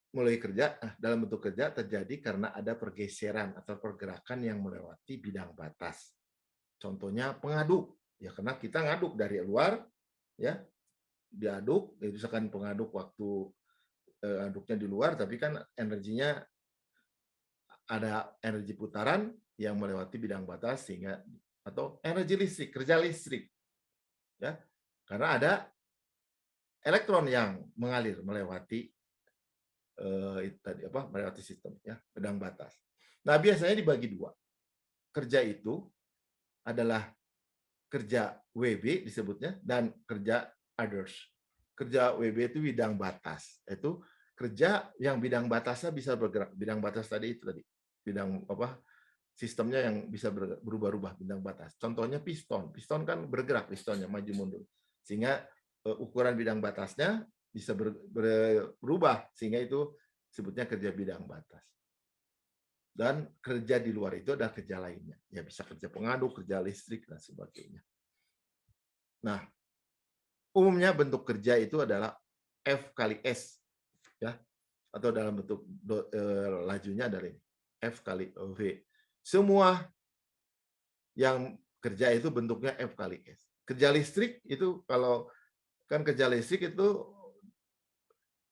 Speaker 1: melalui kerja, dalam bentuk kerja terjadi karena ada pergeseran atau pergerakan yang melewati bidang batas. Contohnya pengaduk, ya karena kita ngaduk dari luar, ya diaduk, itu misalkan pengaduk waktu aduknya di luar, tapi kan energinya ada energi putaran yang melewati bidang batas sehingga atau energi listrik, kerja listrik, ya karena ada elektron yang mengalir melewati melewati sistem ya bidang batas. Nah biasanya dibagi dua. Kerja itu adalah kerja WB disebutnya dan kerja others. Kerja WB itu bidang batas. Itu kerja yang bidang batasnya bisa bergerak. Bidang batas tadi itu tadi. Bidang sistemnya yang bisa berubah-ubah bidang batas. Contohnya piston. Piston kan bergerak pistonnya maju mundur. Sehingga ukuran bidang batasnya bisa berubah sehingga itu disebutnya kerja bidang batas. Dan kerja di luar itu ada kerja lainnya. Ya bisa kerja pengaduk, kerja listrik dan sebagainya. Nah, umumnya bentuk kerja itu adalah F kali S ya. Atau dalam bentuk lajunya adalah F kali V. Semua yang kerja itu bentuknya F kali S. Kerja listrik itu kalau kan kerja listrik itu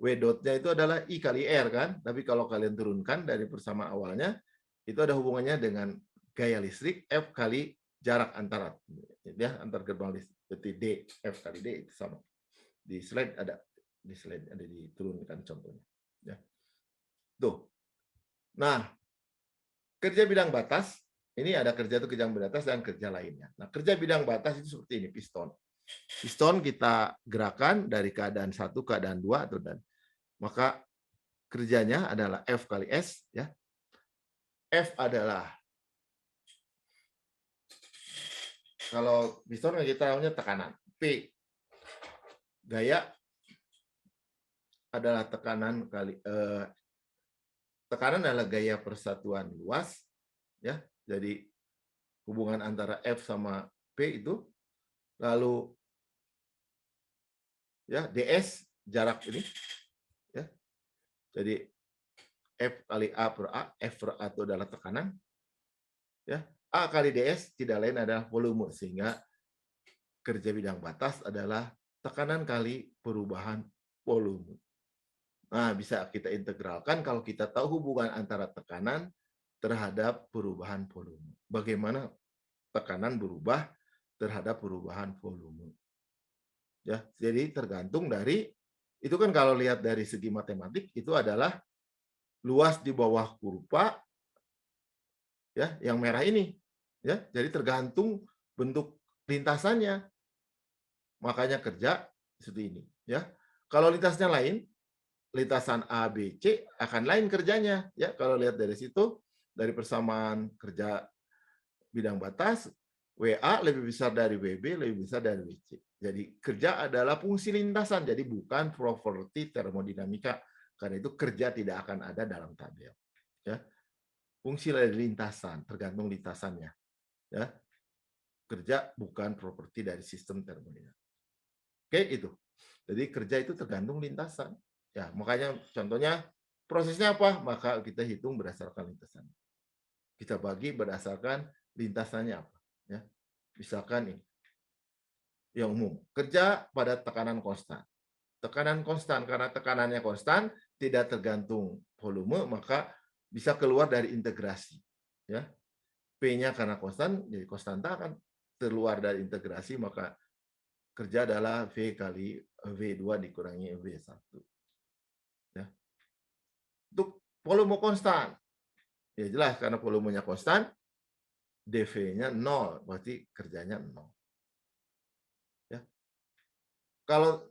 Speaker 1: W dotnya itu adalah I kali R kan, tapi kalau kalian turunkan dari persamaan awalnya itu ada hubungannya dengan gaya listrik F kali jarak antara ya antar gerbang listrik. Berarti D F kali D itu sama. Di slide ada diturunkan contohnya. Ya. Tuh. Nah, kerja bidang batas ini ada kerja itu kerja bidang batas dan kerja lainnya. Nah, kerja bidang batas itu seperti ini piston. Piston kita gerakan dari keadaan 1 keadaan 2 atau dan maka kerjanya adalah F kali S ya. F adalah kalau piston kita tahunya tekanan. P gaya adalah tekanan kali tekanan adalah gaya persatuan luas ya. Jadi hubungan antara F sama P itu lalu ya DS jarak ini ya. Jadi F kali A per A, F per A itu adalah tekanan ya. A kali DS tidak lain adalah volume sehingga kerja bidang batas adalah tekanan kali perubahan volume. Nah, bisa kita integralkan kalau kita tahu hubungan antara tekanan terhadap perubahan volume. Bagaimana tekanan berubah terhadap perubahan volume. Ya, jadi tergantung dari itu kan kalau lihat dari segi matematik itu adalah luas di bawah kurva ya, yang merah ini. Ya, jadi tergantung bentuk lintasannya. Makanya kerja seperti ini, ya. Kalau lintasnya lain, lintasan A, B, C akan lain kerjanya, ya. Kalau lihat dari situ, dari persamaan kerja bidang batas, WA lebih besar dari WB, lebih besar dari WC. Jadi kerja adalah fungsi lintasan, jadi bukan properti termodinamika. Karena itu kerja tidak akan ada dalam tabel. Ya. Fungsi dari lintasan, tergantung lintasannya. Ya. Kerja bukan properti dari sistem termodinamika. Oke, itu. Jadi kerja itu tergantung lintasan. Ya, makanya contohnya prosesnya apa? Maka kita hitung berdasarkan lintasan. Kita bagi berdasarkan lintasannya apa. Ya, misalkan ini yang umum, kerja pada tekanan konstan. Tekanan konstan, karena tekanannya konstan, tidak tergantung volume, maka bisa keluar dari integrasi. Ya, P-nya karena konstan, jadi konstanta akan keluar dari integrasi, maka kerja adalah V kali V2 dikurangi V1. Ya. Untuk volume konstan, ya jelas karena volumenya konstan, dV-nya 0, berarti kerjanya 0. Ya. Kalau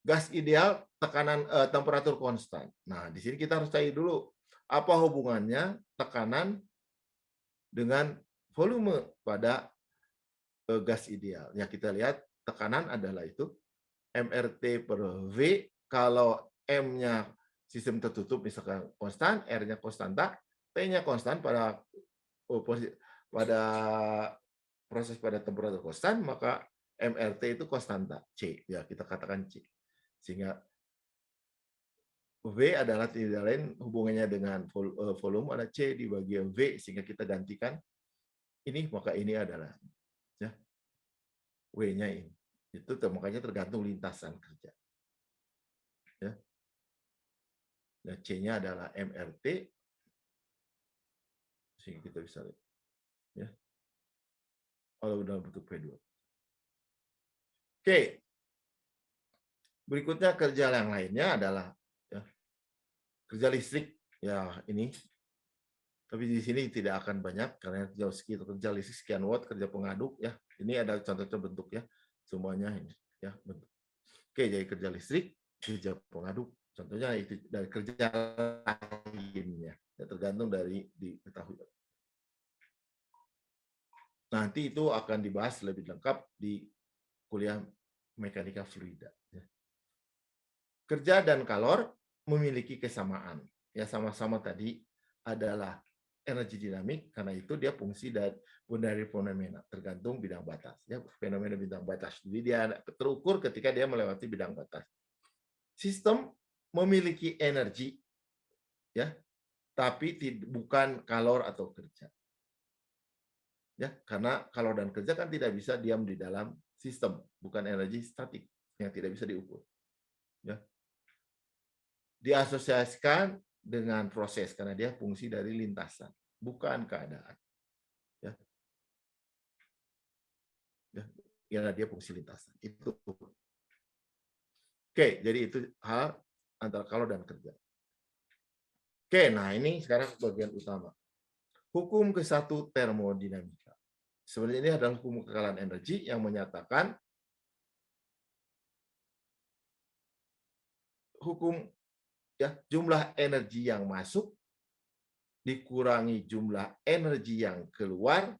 Speaker 1: gas ideal, tekanan temperatur konstan. Nah, di sini kita harus cari dulu apa hubungannya tekanan dengan volume pada gas ideal. Ya, kita lihat tekanan adalah itu MRT per V. Kalau M-nya sistem tertutup misalkan konstan, R-nya konstanta, T-nya konstan pada proses pada temperatur konstan, maka MRT itu konstanta C. Ya, kita katakan C. Sehingga V adalah tidak lain hubungannya dengan volume ada C di bagian V, sehingga kita gantikan ini, maka ini adalah ya, W-nya ini. Itu makanya tergantung lintasan kerja. Ya. Nah, C-nya adalah MRT, sehingga kita bisa lihat. Ya. Kalau dalam bentuk P2. Oke. Berikutnya kerja yang lainnya adalah ya, kerja listrik. Ya, ini. Tapi di sini tidak akan banyak karena kerja listrik sekian watt, kerja pengaduk ya. Ini ada contoh-contoh bentuk ya. Semuanya ini ya bentuk. Oke, jadi kerja listrik, kerja pengaduk. Contohnya itu dari kerja lainnya. Ya, tergantung dari diketahui. Nanti itu akan dibahas lebih lengkap di kuliah mekanika fluida. Kerja dan kalor memiliki kesamaan. Ya, sama-sama tadi adalah energi dinamik, karena itu dia fungsi dari fenomena, tergantung bidang batas. Ya, fenomena bidang batas. Jadi dia terukur ketika dia melewati bidang batas. Sistem memiliki energi, ya, tapi bukan kalor atau kerja. Ya, karena kalor dan kerja kan tidak bisa diam di dalam sistem, bukan energi statik yang tidak bisa diukur. Ya. Diasosiasikan dengan proses karena dia fungsi dari lintasan, bukan keadaan. Ya. Ya, karena dia fungsi lintasan. Itu. Oke, jadi itu hal antara kalor dan kerja. Oke, nah ini sekarang bagian utama. Hukum ke-1 termodinamika. Sebenarnya ini adalah hukum kekalahan energi yang menyatakan hukum ya, jumlah energi yang masuk dikurangi jumlah energi yang keluar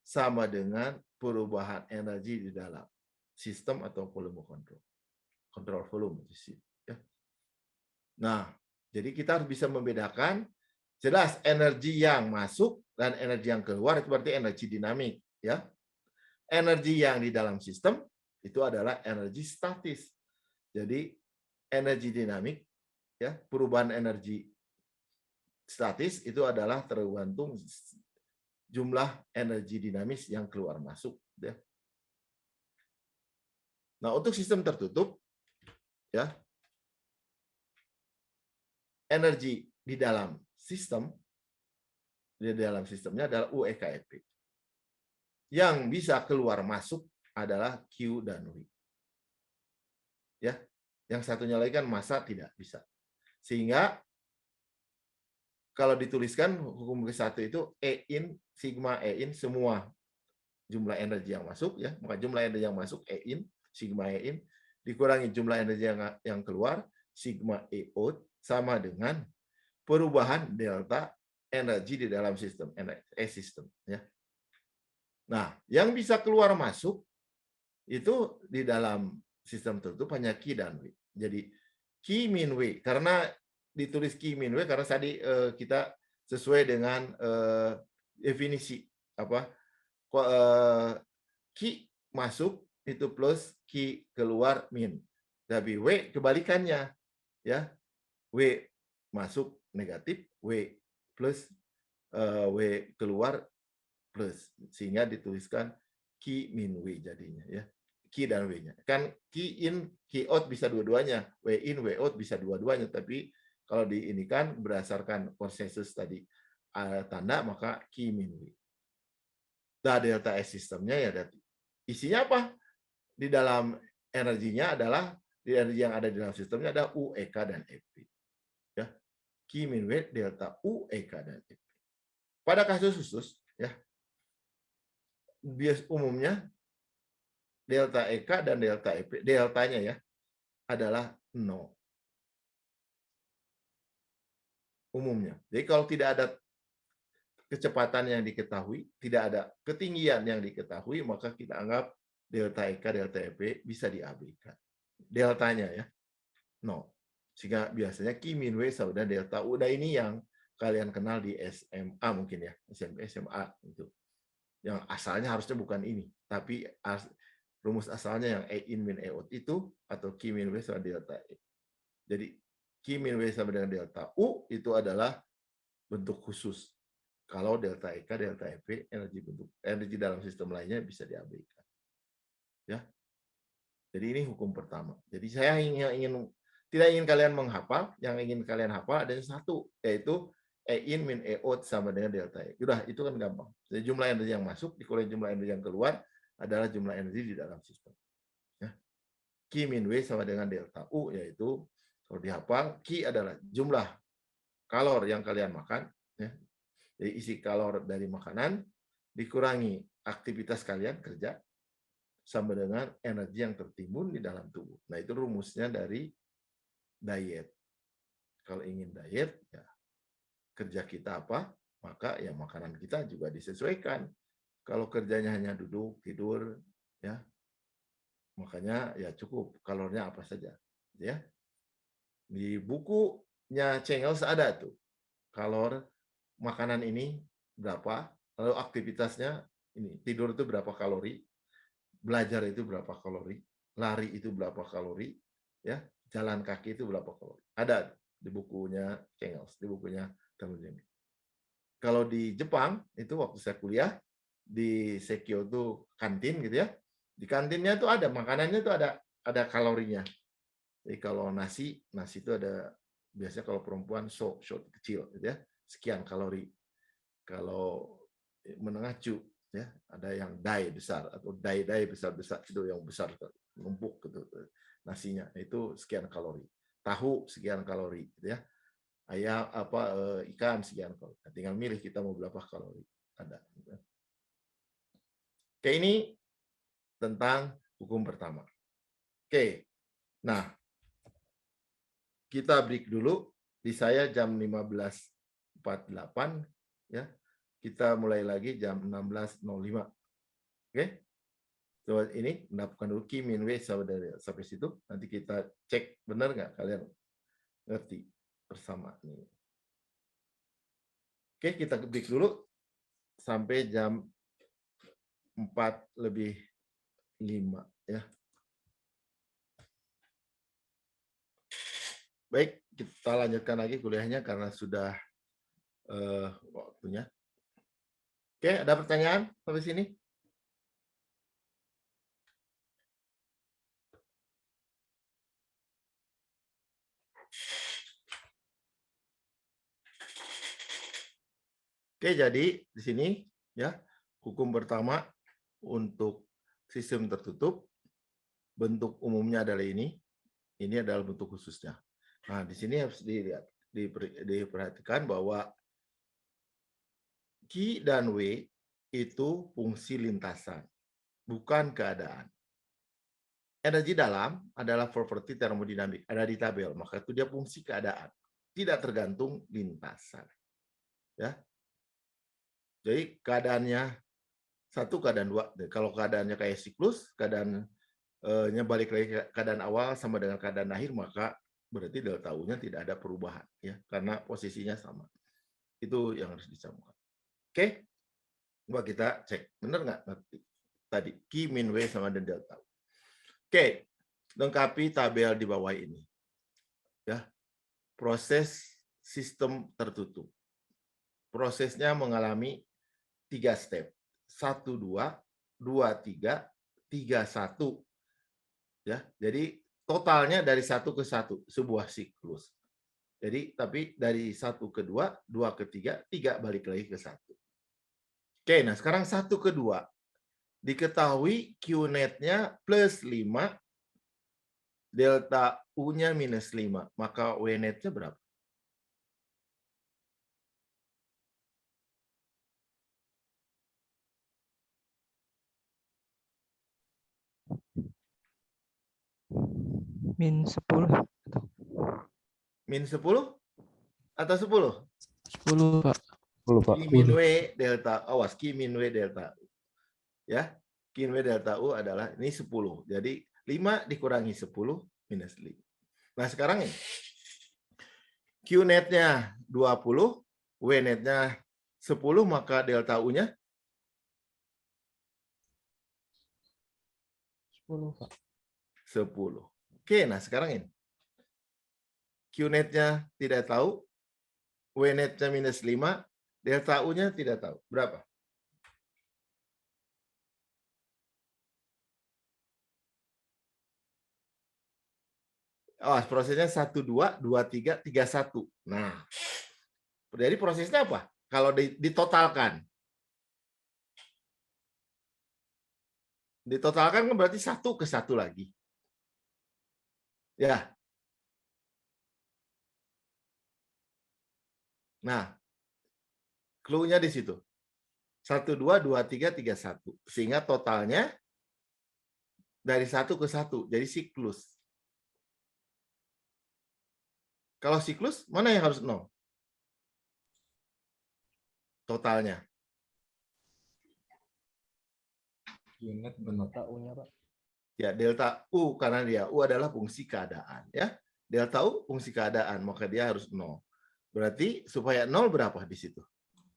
Speaker 1: sama dengan perubahan energi di dalam sistem atau volume kontrol. Kontrol volume. Ya. Nah, jadi kita harus bisa membedakan jelas energi yang masuk dan energi yang keluar itu berarti energi dinamik. Ya. Energi yang di dalam sistem itu adalah energi statis. Jadi energi dinamik, ya, perubahan energi statis itu adalah tergantung jumlah energi dinamis yang keluar masuk. Ya. Nah, untuk sistem tertutup, ya, energi di dalam sistemnya adalah UEKEP. Yang bisa keluar masuk adalah Q dan W. Ya, yang satunya lagi kan massa tidak bisa. Sehingga kalau dituliskan hukum ke-1 itu E in sigma E in semua jumlah energi yang masuk, ya, maka jumlah energi yang masuk E in sigma E in dikurangi jumlah energi yang keluar sigma E out sama dengan perubahan delta energi di dalam sistem, sistem. Ya. Nah, yang bisa keluar masuk itu di dalam sistem tertutup hanya Q dan W. Jadi Q min W, karena ditulis Q min W karena tadi kita sesuai dengan definisi apa Q masuk itu plus Q keluar min. Tapi W kebalikannya, ya. W masuk negatif, W plus, W keluar plus, sehingga dituliskan Q min W jadinya, ya. Q dan W-nya. Kan Q in, Q out bisa dua-duanya, W in, W out bisa dua-duanya, tapi kalau di ini kan berdasarkan konsensus tadi tanda, maka Q min W. Nah, delta S sistemnya ya isinya apa? Di dalam energinya adalah di energi yang ada di dalam sistemnya ada U, EK, dan EP. Ya. Q min W delta U, EK, dan EP. Pada kasus khusus, ya, bias umumnya delta EK dan delta EP, deltanya ya, adalah 0. Umumnya. Jadi kalau tidak ada kecepatan yang diketahui, tidak ada ketinggian yang diketahui, maka kita anggap delta EK, delta EP bisa diabaikan. Deltanya ya, 0. Sehingga biasanya Q min W sama dengan delta U. Nah, ini yang kalian kenal di SMA mungkin ya, SMP, SMA itu. Yang asalnya harusnya bukan ini, tapi rumus asalnya yang E in min E out itu, atau Q min W sama delta E. Jadi Q min W sama dengan delta U itu adalah bentuk khusus. Kalau delta EK, delta EP, energi dalam sistem lainnya bisa diabaikan. Ya. Jadi ini hukum pertama. Jadi saya tidak ingin kalian menghafal, yang ingin kalian hafal ada satu, yaitu E in min E out sama dengan delta E. Udah, itu kan gampang. Jadi jumlah energi yang masuk dikurangi jumlah energi yang keluar adalah jumlah energi di dalam sistem. Ya. Q min W sama dengan delta U, yaitu kalau dihafal, Q adalah jumlah kalor yang kalian makan, ya. Jadi isi kalor dari makanan dikurangi aktivitas kalian kerja sama dengan energi yang tertimbun di dalam tubuh. Nah, itu rumusnya dari diet. Kalau ingin diet, ya kerja kita apa, maka ya makanan kita juga disesuaikan. Kalau kerjanya hanya duduk, tidur, ya makanya ya cukup kalornya apa saja. Ya. Di bukunya Cengels ada tuh kalor makanan ini berapa, lalu aktivitasnya ini, tidur itu berapa kalori, belajar itu berapa kalori, lari itu berapa kalori, ya, jalan kaki itu berapa kalori. Ada di bukunya Cengels, di bukunya Tanujemi. Kalau di Jepang itu waktu saya kuliah di Sekyo itu kantin gitu ya. Di kantinnya itu ada makanannya itu ada kalorinya. Jadi kalau nasi itu ada biasanya kalau perempuan shot kecil gitu ya, sekian kalori. Kalau menengah cu ya, ada yang dai besar atau dai besar itu yang besar numpuk gitu nasinya, itu sekian kalori. Tahu sekian kalori gitu ya. Ayam ikan sekian kalori. Tinggal milih kita mau berapa kalori. Ada gitu. Oke, ini tentang hukum pertama. Oke. Nah, kita break dulu. Di saya jam 15.48 ya. Kita mulai lagi jam 16.05. Oke? Coba ini mendapatkan dulu Q min W sampai situ. Nanti kita cek benar nggak kalian ngerti bersama nih. Oke, kita break dulu sampai jam 4:05 ya. Baik, kita lanjutkan lagi kuliahnya karena sudah waktunya. Oke, ada pertanyaan sampai sini? Oke, jadi di sini ya hukum pertama untuk sistem tertutup bentuk umumnya adalah ini. Ini adalah bentuk khususnya. Nah, di sini harus dilihat, diperhatikan bahwa Q dan W itu fungsi lintasan, bukan keadaan. Energi dalam adalah properti termodinamik, ada di tabel, maka itu dia fungsi keadaan, tidak tergantung lintasan. Ya. Jadi keadaannya satu, keadaan dua. Kalau keadaannya kayak siklus, keadaannya balik lagi ke keadaan awal sama dengan keadaan akhir, maka berarti delta U-nya tidak ada perubahan, ya, karena posisinya sama. Itu yang harus disamakan. Oke, coba kita cek, benar nggak tadi Q min W sama dengan delta U. Oke, lengkapi tabel di bawah ini. Ya, proses sistem tertutup. Prosesnya mengalami 3 step. 1, 2, 2, 3, 3, 1. Ya, jadi totalnya dari 1 ke 1, sebuah siklus. Jadi, tapi dari 1 ke 2, 2 ke 3, 3 balik lagi ke 1. Oke, nah sekarang 1 ke 2. Diketahui Q-net-nya plus 5, delta U-nya minus 5. Maka W-net-nya berapa?
Speaker 4: Min 10.
Speaker 1: Min 10 atau 10?
Speaker 4: 10, Pak.
Speaker 2: 10, Pak.
Speaker 1: Q min W delta, awas, Q min W delta U. Ya, Q min W delta U adalah ini 10. Jadi 5 dikurangi 10 minus 5. Nah sekarang ini, Q-net-nya 20, W-net-nya 10, maka delta U-nya
Speaker 4: 10, Pak.
Speaker 1: 10. Oke, nah sekarang ini. Q-net-nya tidak tahu, W-net-nya minus 5, delta U-nya tidak tahu. Berapa? Prosesnya 1, 2, 2, 3, 3, 1. Nah, jadi prosesnya apa? Kalau ditotalkan. Ditotalkan kan berarti 1 ke 1 lagi. Ya. Nah, clue-nya di situ. 1, 2, 2, 3, 3, 1. Sehingga totalnya dari 1 ke 1. Jadi siklus. Kalau siklus, mana yang harus 0? Totalnya.
Speaker 2: Unit delta U-nya, Pak.
Speaker 1: Ya, delta U, karena dia U adalah fungsi keadaan. Ya, delta U fungsi keadaan, maka dia harus 0. Berarti supaya 0 berapa di situ?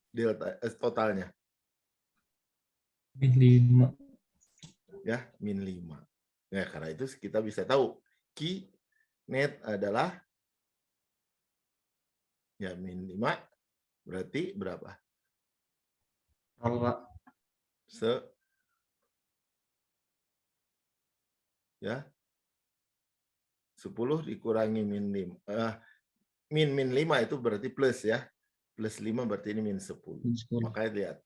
Speaker 1: Delta totalnya.
Speaker 4: Min 5.
Speaker 1: Ya, min 5. Ya, karena itu kita bisa tahu Q net adalah ya min 5, berarti berapa?
Speaker 2: 0, Pak.
Speaker 1: Ya. 10 dikurangi min 5. Min 5 itu berarti plus ya. Plus 5 berarti ini min 10. Makanya lihat.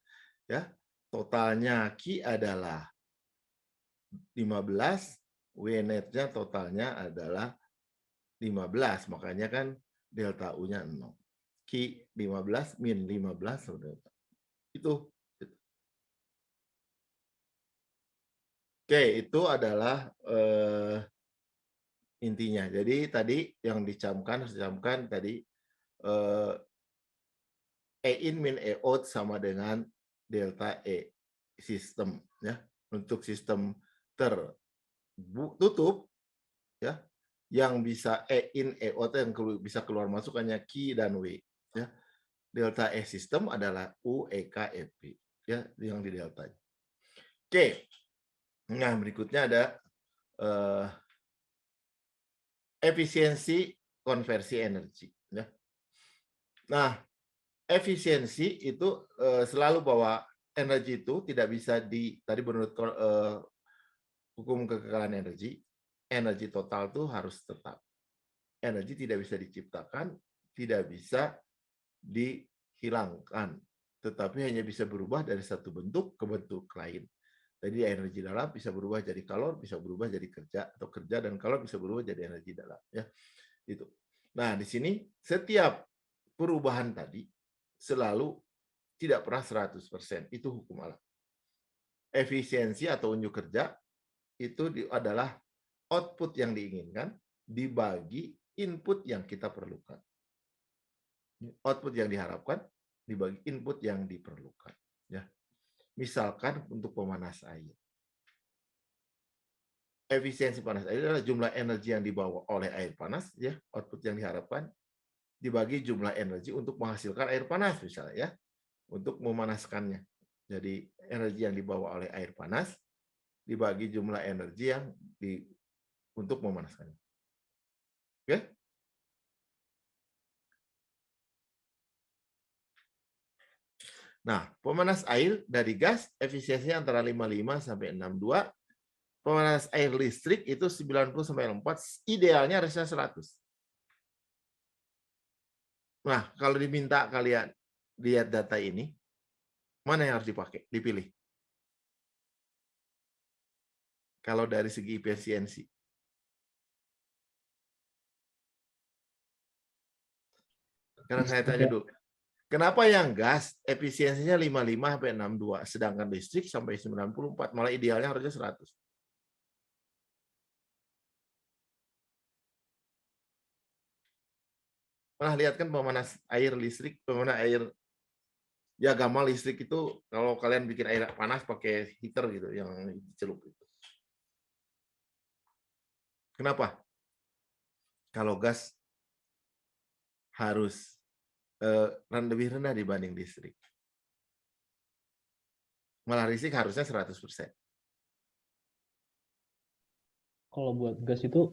Speaker 1: Ya, totalnya Q adalah 15, W-net-nya totalnya adalah 15. Makanya kan delta U-nya 0. Q 15 min 15 itu. Oke, itu adalah intinya. Jadi tadi yang dicamkan tadi E in min E out sama dengan delta E sistem ya. Untuk sistem tertutup ya, yang bisa E in E out yang bisa keluar masuk hanya Q dan W ya. Delta E sistem adalah U, E, K, E, P ya, yang di deltanya. Oke. Nah, berikutnya ada efisiensi konversi energi. Ya. Nah, efisiensi itu selalu bahwa energi itu tidak bisa tadi menurut hukum kekekalan energi total itu harus tetap. Energi tidak bisa diciptakan, tidak bisa dihilangkan, tetapi hanya bisa berubah dari satu bentuk ke bentuk lain. Jadi energi dalam bisa berubah jadi kalor, bisa berubah jadi kerja, atau kerja dan kalor bisa berubah jadi energi dalam. Ya, itu. Nah, di sini setiap perubahan tadi selalu tidak pernah 100%. Itu hukum alam. Efisiensi atau unjuk kerja itu adalah output yang diinginkan dibagi input yang kita perlukan. Output yang diharapkan dibagi input yang diperlukan. Ya. Misalkan untuk pemanas air. Efisiensi panas air adalah jumlah energi yang dibawa oleh air panas, ya, output yang diharapkan dibagi jumlah energi untuk menghasilkan air panas misalnya, ya, untuk memanaskannya. Jadi energi yang dibawa oleh air panas dibagi jumlah energi yang untuk memanaskannya. Oke? Nah, pemanas air dari gas efisiensinya antara 55 sampai 62. Pemanas air listrik itu 90 sampai 4, idealnya harusnya 100. Nah, kalau diminta kalian lihat data ini, mana yang harus dipakai, dipilih? Kalau dari segi efisiensi. Karena saya tanya dulu, kenapa yang gas efisiensinya 55 sampai 62, sedangkan listrik sampai 94, malah idealnya harusnya 100. Pernah lihat kan pemanas air listrik, pemanas air ya gamal listrik itu kalau kalian bikin air panas pakai heater gitu yang dicelup itu. Kenapa? Kalau gas harus lebih rendah dibanding listrik. Malah listrik harusnya 100%.
Speaker 2: Kalau buat gas itu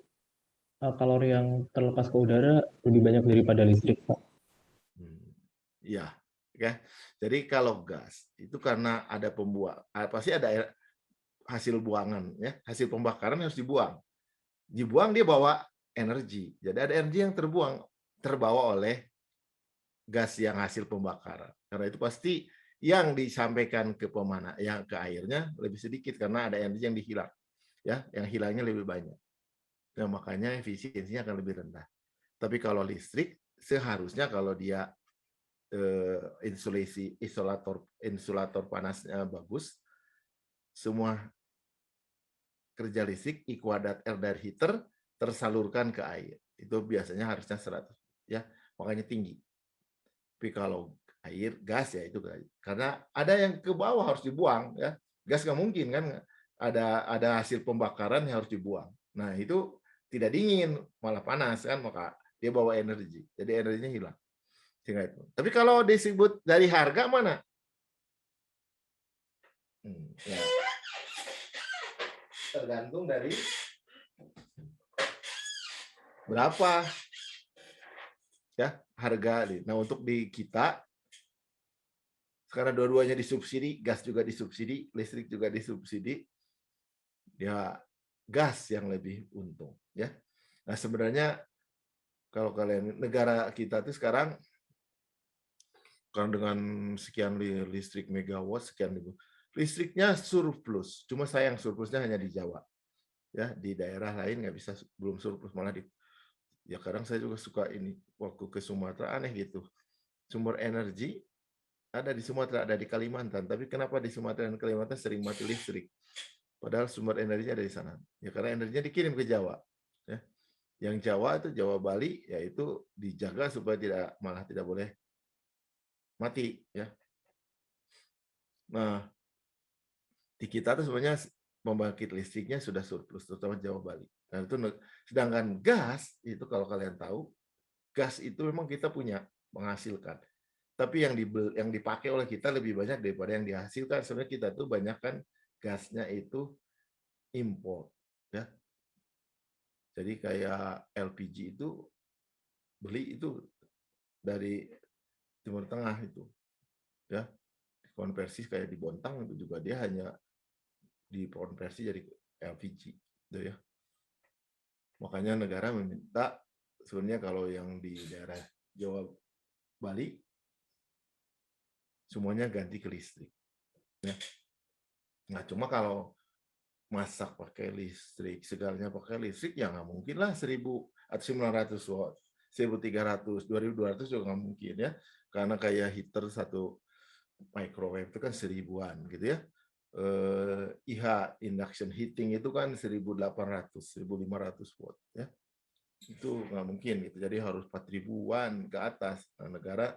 Speaker 2: kalori yang terlepas ke udara lebih banyak daripada listrik, Pak.
Speaker 1: Iya, ya. Jadi kalau gas itu karena ada pembuang, pasti ada hasil buangan, ya, hasil pembakaran harus dibuang. Dibuang dia bawa energi. Jadi ada energi yang terbawa oleh gas yang hasil pembakaran. Karena itu pasti yang disampaikan ke yang ke airnya lebih sedikit karena ada energi yang dihilang, ya, yang hilangnya lebih banyak. Nah, makanya efisiensinya akan lebih rendah. Tapi kalau listrik seharusnya kalau dia insulator panasnya bagus, semua kerja listrik kuadrat R dari heater tersalurkan ke air. Itu biasanya harusnya 100, ya, makanya tinggi. Tapi kalau air, gas ya itu karena ada yang ke bawah harus dibuang, ya. Gas nggak mungkin kan, ada hasil pembakaran yang harus dibuang. Nah, itu tidak dingin, malah panas kan, maka dia bawa energi. Jadi energinya hilang. Tapi kalau disebut dari harga mana? Ya. Tergantung dari berapa ya harga. Nah, untuk di kita sekarang dua-duanya disubsidi, gas juga disubsidi, listrik juga disubsidi, ya gas yang lebih untung, ya. Nah, sebenarnya kalau kalian negara kita tuh sekarang kan dengan sekian listrik megawatt, sekian listriknya surplus, cuma sayang surplusnya hanya di Jawa, ya, di daerah lain nggak bisa, belum surplus, malah ya kadang saya juga suka ini waktu ke Sumatera aneh gitu, sumber energi ada di Sumatera, ada di Kalimantan, tapi kenapa di Sumatera dan Kalimantan sering mati listrik, padahal sumber energinya ada di sana, ya karena energinya dikirim ke Jawa, ya. Yang Jawa itu Jawa Bali, yaitu dijaga supaya malah tidak boleh mati, ya. Nah, di kita tuh sebenarnya pembangkit listriknya sudah surplus, terutama Jawa Bali. Nah, itu sedangkan gas itu kalau kalian tahu, gas itu memang kita punya menghasilkan. Tapi yang dipakai oleh kita lebih banyak daripada yang dihasilkan. Sebenarnya kita tuh banyak kan gasnya itu impor, ya. Jadi kayak LPG itu beli itu dari Timur Tengah itu, ya. Konversi kayak di Bontang itu juga dia hanya dikonversi jadi LPG, gitu ya. Makanya negara meminta sebenarnya kalau yang di daerah Jawa Bali semuanya ganti ke listrik, ya. Nah, cuma kalau masak pakai listrik, segalanya pakai listrik, ya nggak mungkin lah 1000 atau 900 watt, 1300, 2200 juga nggak mungkin, ya. Karena kayak heater satu microwave itu kan 1000-an gitu, ya. IH induction heating itu kan 1800, 1500 watt, ya. Itu nggak mungkin gitu. Jadi harus 4000-an ke atas. Nah, negara,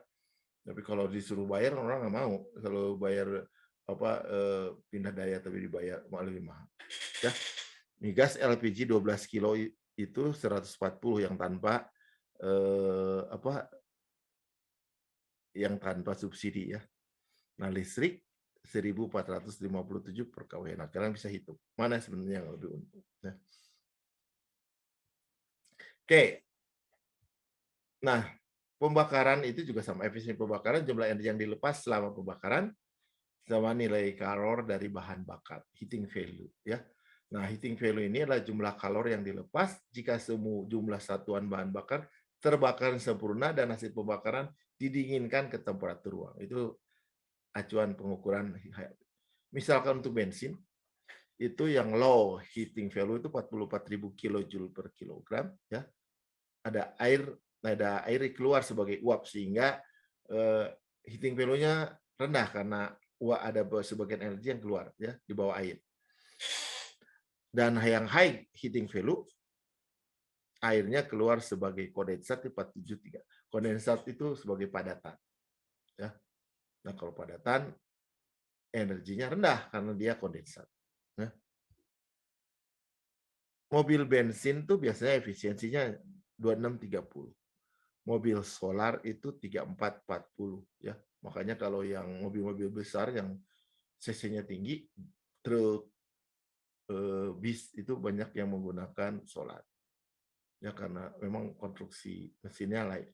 Speaker 1: tapi kalau disuruh bayar orang nggak mau. Kalau bayar pindah daya tapi dibayar lebih mahal. Ya. Migas LPG 12 kilo itu 140 yang tanpa yang tanpa subsidi, ya. Nah, listrik 1457 per kW. Nah, kalian bisa hitung mana sebenarnya yang lebih untung. Ya. Oke. Nah, pembakaran itu juga sama, efisiensi pembakaran, jumlah energi yang dilepas selama pembakaran sama nilai kalor dari bahan bakar, heating value ya. Nah, heating value ini adalah jumlah kalor yang dilepas jika semua jumlah satuan bahan bakar terbakar sempurna dan hasil pembakaran didinginkan ke temperatur ruang. Itu acuan pengukuran. Misalkan untuk bensin, itu yang low heating value itu 44.000 kJ per kilogram ya. Ada air keluar sebagai uap sehingga heating value-nya rendah karena uap ada sebagian energi yang keluar ya di bawah air. Dan yang high heating value airnya keluar sebagai kondensat di 473. Kondensat itu sebagai padatan ya. Nah, kalau padatan energinya rendah karena dia kondensat. Ya. Mobil bensin tuh biasanya efisiensinya 26-30. Mobil solar itu 34-40 ya. Makanya kalau yang mobil-mobil besar yang cc-nya tinggi, truk, bis itu banyak yang menggunakan solar. Ya karena memang konstruksi mesinnya lain.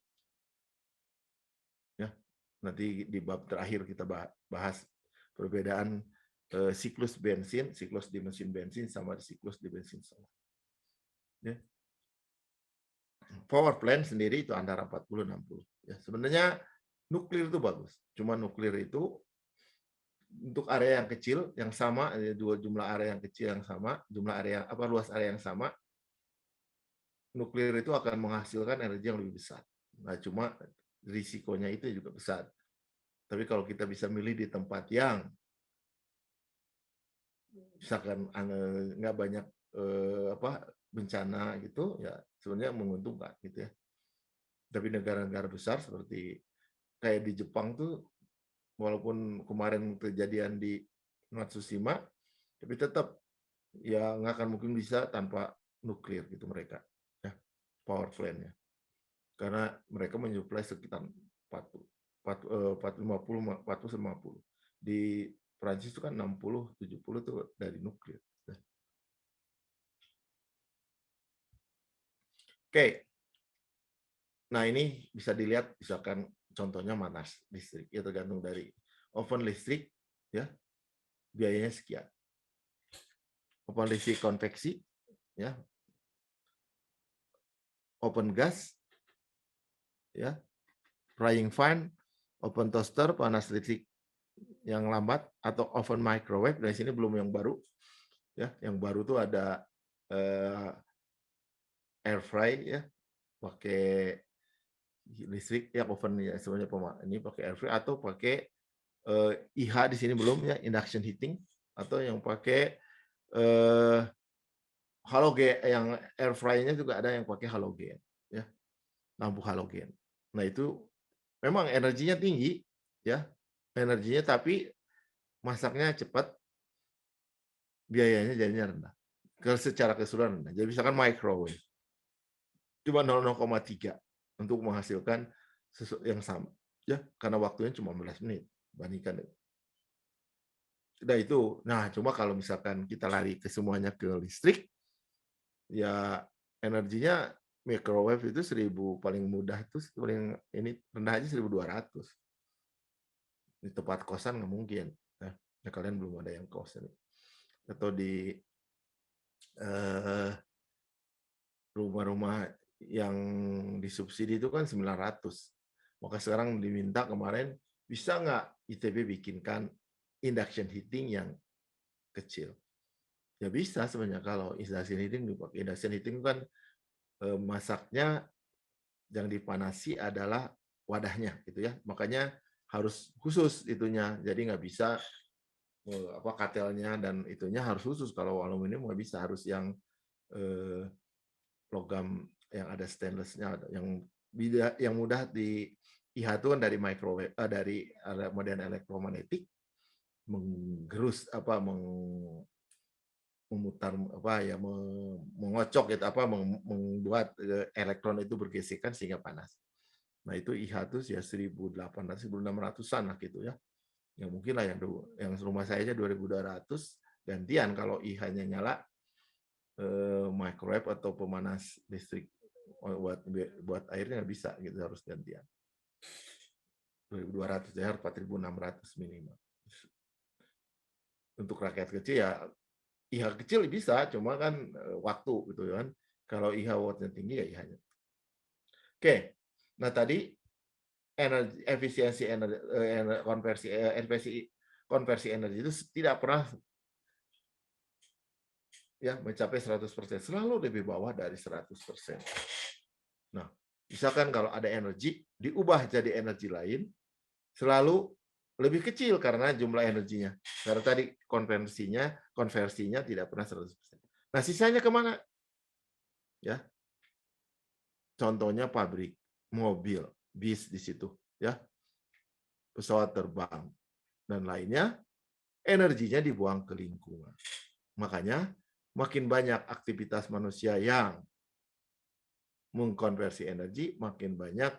Speaker 1: Ya. Nanti di bab terakhir kita bahas perbedaan siklus bensin, siklus di mesin bensin sama siklus di bensin solar. Ya. Power plant sendiri itu antara 40-60. Ya, sebenarnya nuklir itu bagus. Cuma nuklir itu untuk area yang kecil yang sama, dua jumlah area yang kecil yang sama, jumlah area luas area yang sama, nuklir itu akan menghasilkan energi yang lebih besar. Nah, cuma risikonya itu juga besar. Tapi kalau kita bisa milih di tempat yang misalkan nggak banyak bencana gitu, ya sebenarnya menguntungkan gitu ya. Tapi negara-negara besar seperti kayak di Jepang tuh, walaupun kemarin kejadian di Matsushima, tapi tetap ya nggak akan mungkin bisa tanpa nuklir gitu mereka, ya power plant-nya, karena mereka menyuplai sekitar 40-50 di Prancis itu kan 60-70 tuh dari nuklir. Oke. Nah, ini bisa dilihat misalkan contohnya panas listrik ya, tergantung dari oven listrik ya biayanya sekian. Oven listrik konveksi ya, oven gas ya, frying pan, oven toaster panas listrik yang lambat, atau oven microwave. Dari sini belum yang baru ya, yang baru tuh ada air fry ya, pakai listrik ya, oven ya sebenarnya ini pakai air fry atau pakai IH di sini belum ya, induction heating, atau yang pakai halogen, yang air fry-nya juga ada yang pakai halogen ya, lampu halogen. Nah, itu memang energinya tinggi ya, energinya, tapi masaknya cepat, biayanya jadinya rendah. Secara keseluruhan rendah. Jadi misalkan microwave cuma 0,3 untuk menghasilkan yang sama ya, karena waktunya cuma 15 menit bandingkan. Sudah itu. Nah, cuma kalau misalkan kita lari ke semuanya ke listrik, ya energinya microwave itu 1000 paling mudah itu paling ini rendah aja 1200. Di tempat kosan nggak mungkin. Nah, ya kalian belum ada yang kos ini. Atau di rumah-rumah yang disubsidi itu kan 900. Maka sekarang diminta kemarin, bisa nggak ITB bikinkan induction heating yang kecil? Ya bisa sebenarnya kalau induction heating dipakai. Induction heating kan masaknya yang dipanasi adalah wadahnya gitu ya. Makanya harus khusus itunya. Jadi nggak bisa katelnya dan itunya harus khusus. Kalau aluminium nggak bisa, harus yang logam yang ada stainlessnya, yang mudah di IH itu kan dari microwave, dari modern elektromagnetik, memutar mengocok gitu, membuat elektron itu bergesekan sehingga panas. Nah, itu IH itu ya 1800-1600-an lah gitu ya. Yang mungkin lah yang rumah saya aja 2200 gantian kalau IH-nya nyala, microwave atau pemanas listrik buat airnya nggak bisa gitu, harus gantian. 2.200 ya, 4.600 minimal. Untuk rakyat kecil ya IH kecil bisa, cuma kan waktu gitu kan. Kalau IH wattnya tinggi ya IH-nya. Oke, nah tadi energi efisiensi energi konversi energi itu tidak pernah ya mencapai 100%, selalu lebih bawah dari 100%. Nah, misalkan kalau ada energi diubah jadi energi lain, selalu lebih kecil karena jumlah energinya. Karena tadi konversinya tidak pernah 100%. Nah, sisanya kemana? Ya, contohnya pabrik, mobil, bis di situ, ya, pesawat terbang dan lainnya, energinya dibuang ke lingkungan. Makanya makin banyak aktivitas manusia yang mengkonversi energi, makin banyak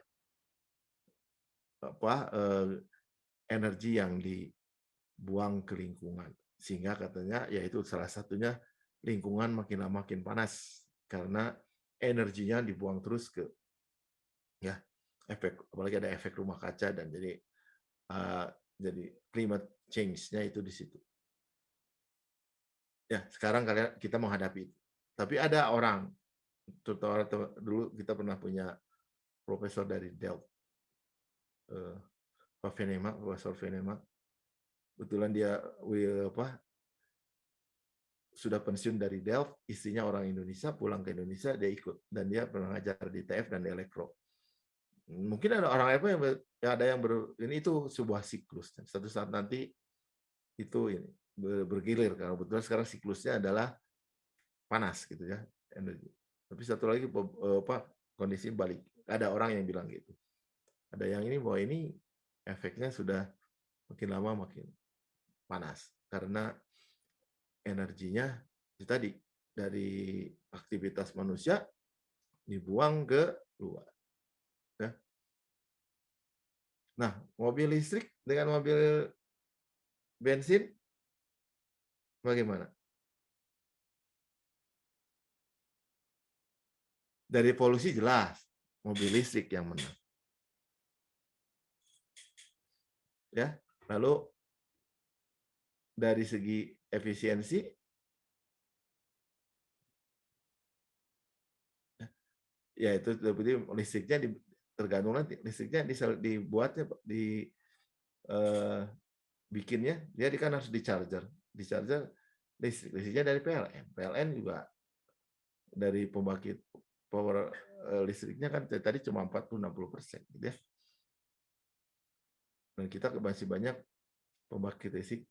Speaker 1: energi yang dibuang ke lingkungan. Sehingga katanya yaitu salah satunya lingkungan makin lama makin panas karena energinya dibuang terus ke ya apalagi ada efek rumah kaca dan jadi climate change-nya itu di situ. Ya, sekarang kita menghadapi itu. Tapi ada orang, terutama dulu kita pernah punya profesor dari Delft, Profesor Venema. Kebetulan dia sudah pensiun dari Delft, istrinya orang Indonesia, pulang ke Indonesia, dia ikut. Dan dia pernah ngajar di TF dan di Elektro. Mungkin ada orang apa yang ada yang ini itu sebuah siklus. Suatu saat nanti itu ini bergilir, karena kebetulan sekarang siklusnya adalah panas gitu ya, energi. Tapi satu lagi kondisi balik. Ada orang yang bilang gitu. Ada yang ini bahwa ini efeknya sudah makin lama makin panas karena energinya itu tadi dari aktivitas manusia dibuang ke luar. Ya. Nah, mobil listrik dengan mobil bensin bagaimana? Dari polusi jelas mobil listrik yang menang. Ya, lalu dari segi efisiensi ya itu berarti listriknya tergantung nanti listriknya dibuatnya bikinnya dia kan harus di charger listriknya dari PLN juga dari pembangkit power listriknya kan tadi cuma 40-60% gitu ya. Dan kita masih banyak pembangkit listrik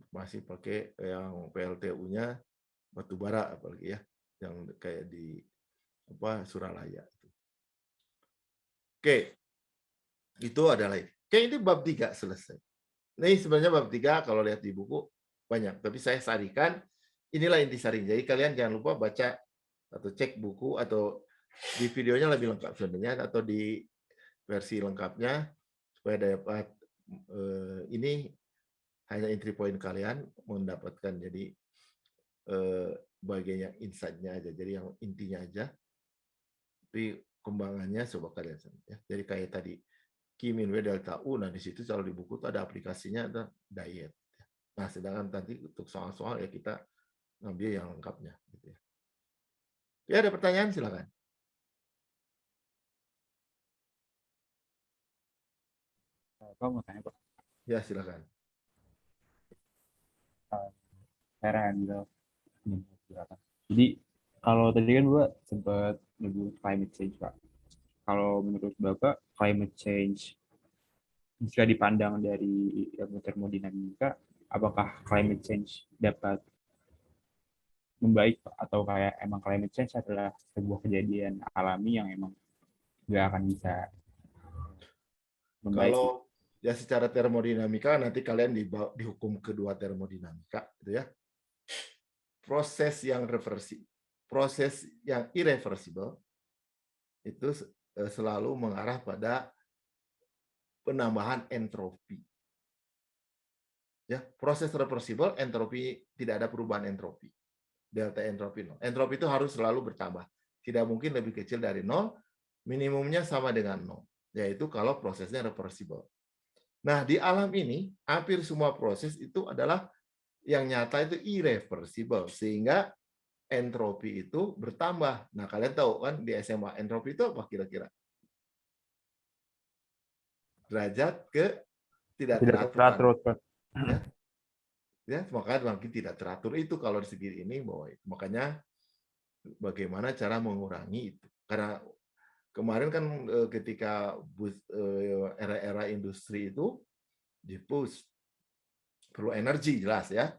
Speaker 1: masih pakai yang PLTU-nya batu bara apalagi ya, yang kayak di Suralaya. Oke, itu adalah oke, ini bab 3 selesai. Ini sebenarnya bab 3 kalau lihat di buku banyak, tapi saya sarikan inilah intisari. Jadi kalian jangan lupa baca atau cek buku atau di videonya lebih lengkap sebenarnya atau di versi lengkapnya supaya dapat ini hanya entry point kalian mendapatkan jadi bagian yang insight-nya aja, jadi yang intinya aja. Tapi kembangannya coba kalian ya. Jadi kayak tadi Q min W delta U, nah di situ kalau di buku itu ada aplikasinya, ada diet. Nah sedangkan nanti untuk soal-soal ya kita ngambil yang lengkapnya. Gitu ya. Ya ada pertanyaan silakan.
Speaker 5: Pak mau tanya Pak.
Speaker 1: Ya silakan.
Speaker 5: Jadi kalau tadi kan Bapak sempat menyebut climate change Pak. Kalau menurut Bapak climate change jika dipandang dari ilmu termodinamika, apakah climate change dapat membaik Pak? Atau kayak emang climate change adalah sebuah kejadian alami yang emang nggak akan bisa membaik?
Speaker 1: Kalau ya secara termodinamika nanti kalian dihukum kedua termodinamika, gitu ya. Proses yang irreversible itu selalu mengarah pada penambahan entropi. Ya, proses reversible entropi tidak ada perubahan entropi. Delta entropi nol. Entropi itu harus selalu bertambah. Tidak mungkin lebih kecil dari 0, minimumnya sama dengan 0, yaitu kalau prosesnya reversible. Nah, di alam ini, hampir semua proses itu adalah yang nyata itu irreversible, sehingga entropi itu bertambah. Nah, kalian tahu kan di SMA, entropi itu apa kira-kira? Derajat ke tidak
Speaker 5: Tidak
Speaker 1: teratur.
Speaker 5: teratur, Pak.
Speaker 1: Ya, makanya makin tidak teratur itu kalau di segi ini bahwa makanya bagaimana cara mengurangi itu. Karena kemarin kan ketika era-era industri itu di-push perlu energi jelas ya.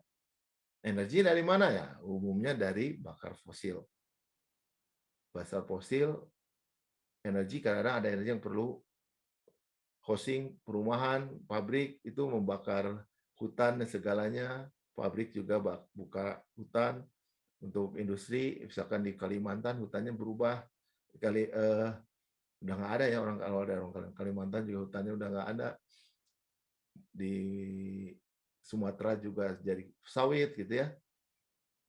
Speaker 1: Energi dari mana ya? Umumnya dari bakar fosil. Bakar fosil, energi kadang-kadang ada energi yang perlu housing, perumahan, pabrik itu membakar hutan dan segalanya. Pabrik juga buka hutan untuk industri. Misalkan di Kalimantan hutannya berubah. Udah nggak ada ya orang Kalimantan juga hutannya udah nggak ada. Di Sumatera juga jadi sawit gitu ya.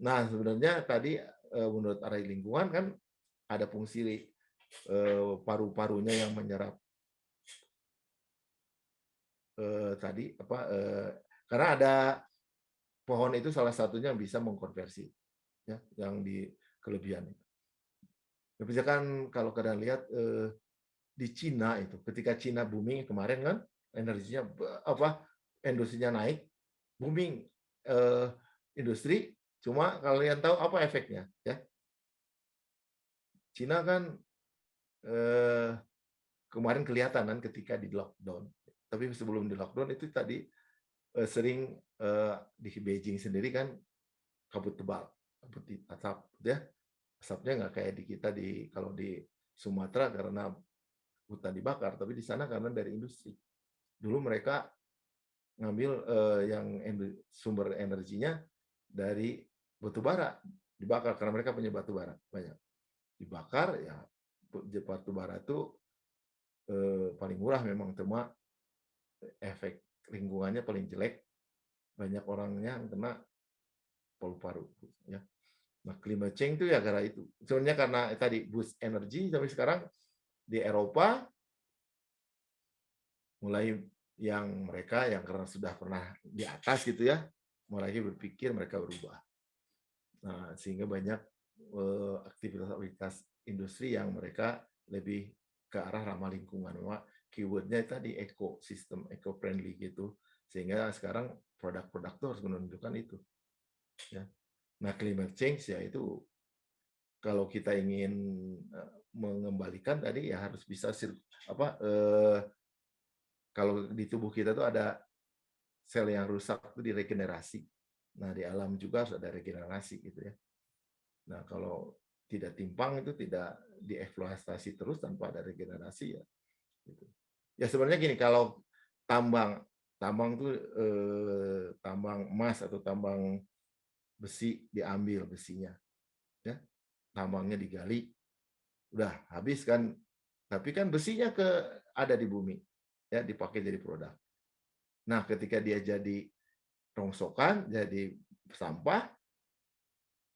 Speaker 1: Nah sebenarnya tadi menurut arah lingkungan kan ada fungsi paru-parunya yang menyerap tadi apa karena ada pohon itu salah satunya yang bisa mengkonversi ya yang di kelebihan itu. Misalkan kalau kalian lihat di Cina itu ketika Cina booming kemarin kan energinya industrinya naik booming industri cuma kalian tahu apa efeknya ya Cina kan kemarin kelihatan kan ketika di lockdown tapi sebelum di lockdown itu tadi sering di Beijing sendiri kan kabut tebal kabut asap ya asapnya nggak kayak di kita kalau di Sumatera karena hutan dibakar tapi di sana karena dari industri dulu mereka ngambil yang sumber energinya dari batu bara dibakar karena mereka punya batu bara banyak dibakar ya batu bara itu paling murah memang cuma efek lingkungannya paling jelek banyak orangnya yang kena paru-paru ya nah climate change itu ya karena itu sebenarnya karena tadi boost energi sampai sekarang di Eropa mulai yang mereka yang karena sudah pernah di atas gitu ya mulai berpikir mereka berubah nah sehingga banyak aktivitas industri yang mereka lebih ke arah ramah lingkungan keywordnya tadi ekosistem eco friendly gitu sehingga sekarang produk-produk itu harus menunjukkan itu ya nah climate change ya itu kalau kita ingin mengembalikan tadi ya harus bisa kalau di tubuh kita tuh ada sel yang rusak itu diregenerasi nah di alam juga harus ada regenerasi gitu ya nah kalau tidak timpang itu tidak dieksploitasi terus tanpa ada regenerasi ya gitu. Ya sebenarnya gini kalau tambang tuh tambang emas atau tambang besi diambil besinya ya tambangnya digali udah habis kan tapi kan besinya ada di bumi ya dipakai jadi produk nah ketika dia jadi rongsokan jadi sampah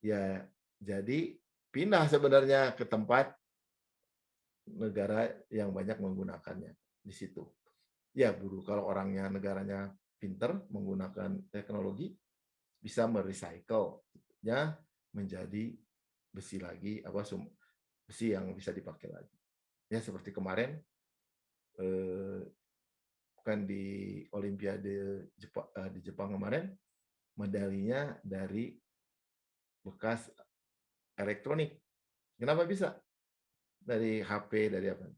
Speaker 1: ya jadi pindah sebenarnya ke tempat negara yang banyak menggunakannya di situ. Ya, kalau orangnya negaranya pinter menggunakan teknologi bisa merecycle-nya menjadi besi lagi besi yang bisa dipakai lagi. Ya seperti kemarin kan di Olimpiade di Jepang kemarin medalinya dari bekas elektronik. Kenapa bisa? Dari HP, dari apa?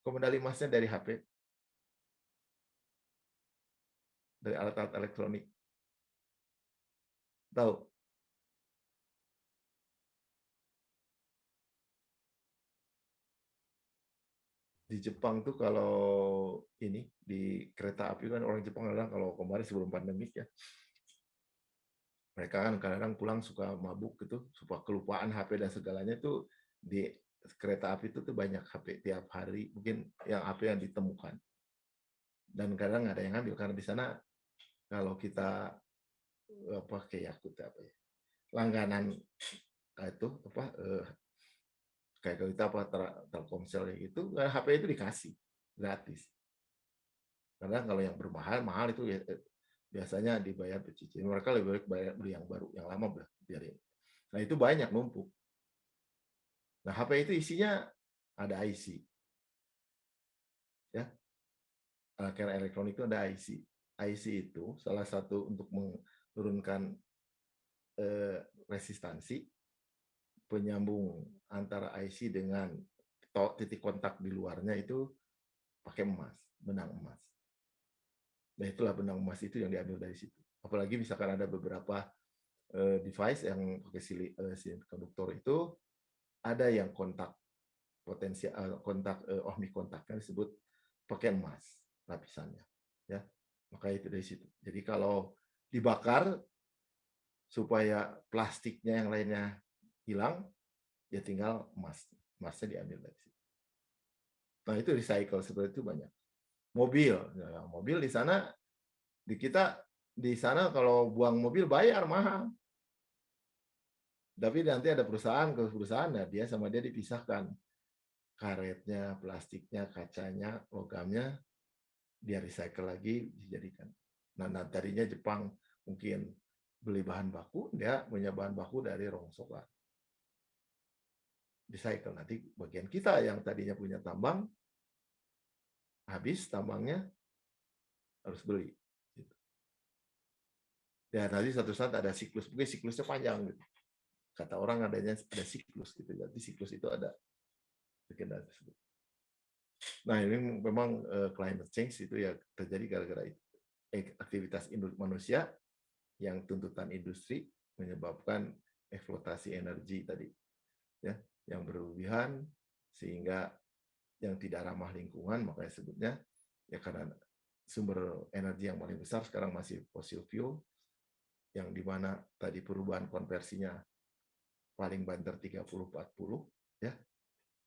Speaker 1: Kok medali emasnya dari HP? Dari alat-alat elektronik. Tahu? Di Jepang tuh kalau ini di kereta api kan orang Jepang kadang kalau kemarin sebelum pandemik ya mereka kan kadang-kadang pulang suka mabuk gitu, suka kelupaan HP dan segalanya itu di kereta api itu tuh banyak HP tiap hari mungkin yang HP yang ditemukan dan kadang nggak ada yang ngambil karena di sana kalau kita pakai Yakult apa ya langganan itu apa kayak kalau kita apa Telkomsel gitu, HP itu dikasih gratis. Karena kalau yang mahal itu biasanya dibayar cicil. Mereka lebih baik beli yang baru, yang lama biarin. Nah itu banyak numpuk. Nah HP itu isinya ada IC, ya. Alat elektronik itu ada IC. IC itu salah satu untuk menurunkan resistansi penyambung antara IC dengan titik kontak di luarnya itu pakai emas, benang emas. Nah itulah benang emas itu yang diambil dari situ. Apalagi misalkan ada beberapa device yang pakai konduktor itu ada yang kontak potensial kontak ohmik kontaknya disebut pakai emas lapisannya, ya. Maka itu dari situ. Jadi kalau dibakar supaya plastiknya yang lainnya hilang, ya tinggal emasnya diambil dari situ. Nah itu recycle seperti itu banyak. Mobil, ya, mobil di sana di sana kalau buang mobil bayar mahal. Tapi nanti ada perusahaan ke perusahaan, nah dia sama dia dipisahkan. Karetnya, plastiknya, kacanya, logamnya dia recycle lagi dijadikan. Nah tadinya Jepang mungkin beli bahan baku, dia punya bahan baku dari rongsokan. Recycle nanti bagian kita yang tadinya punya tambang habis tambangnya harus beli. Dan nanti satu saat ada siklus, mungkin siklusnya panjang gitu. Kata orang ada siklus gitu. Jadi siklus itu ada berkendara tersebut. Nah ini memang climate change itu ya terjadi gara-gara itu. Aktivitas manusia yang tuntutan industri menyebabkan eksploitasi energi tadi, ya, yang berlebihan sehingga yang tidak ramah lingkungan, makanya sebutnya ya karena sumber energi yang paling besar sekarang masih fossil fuel, yang dimana tadi perubahan konversinya paling banter 30-40, ya,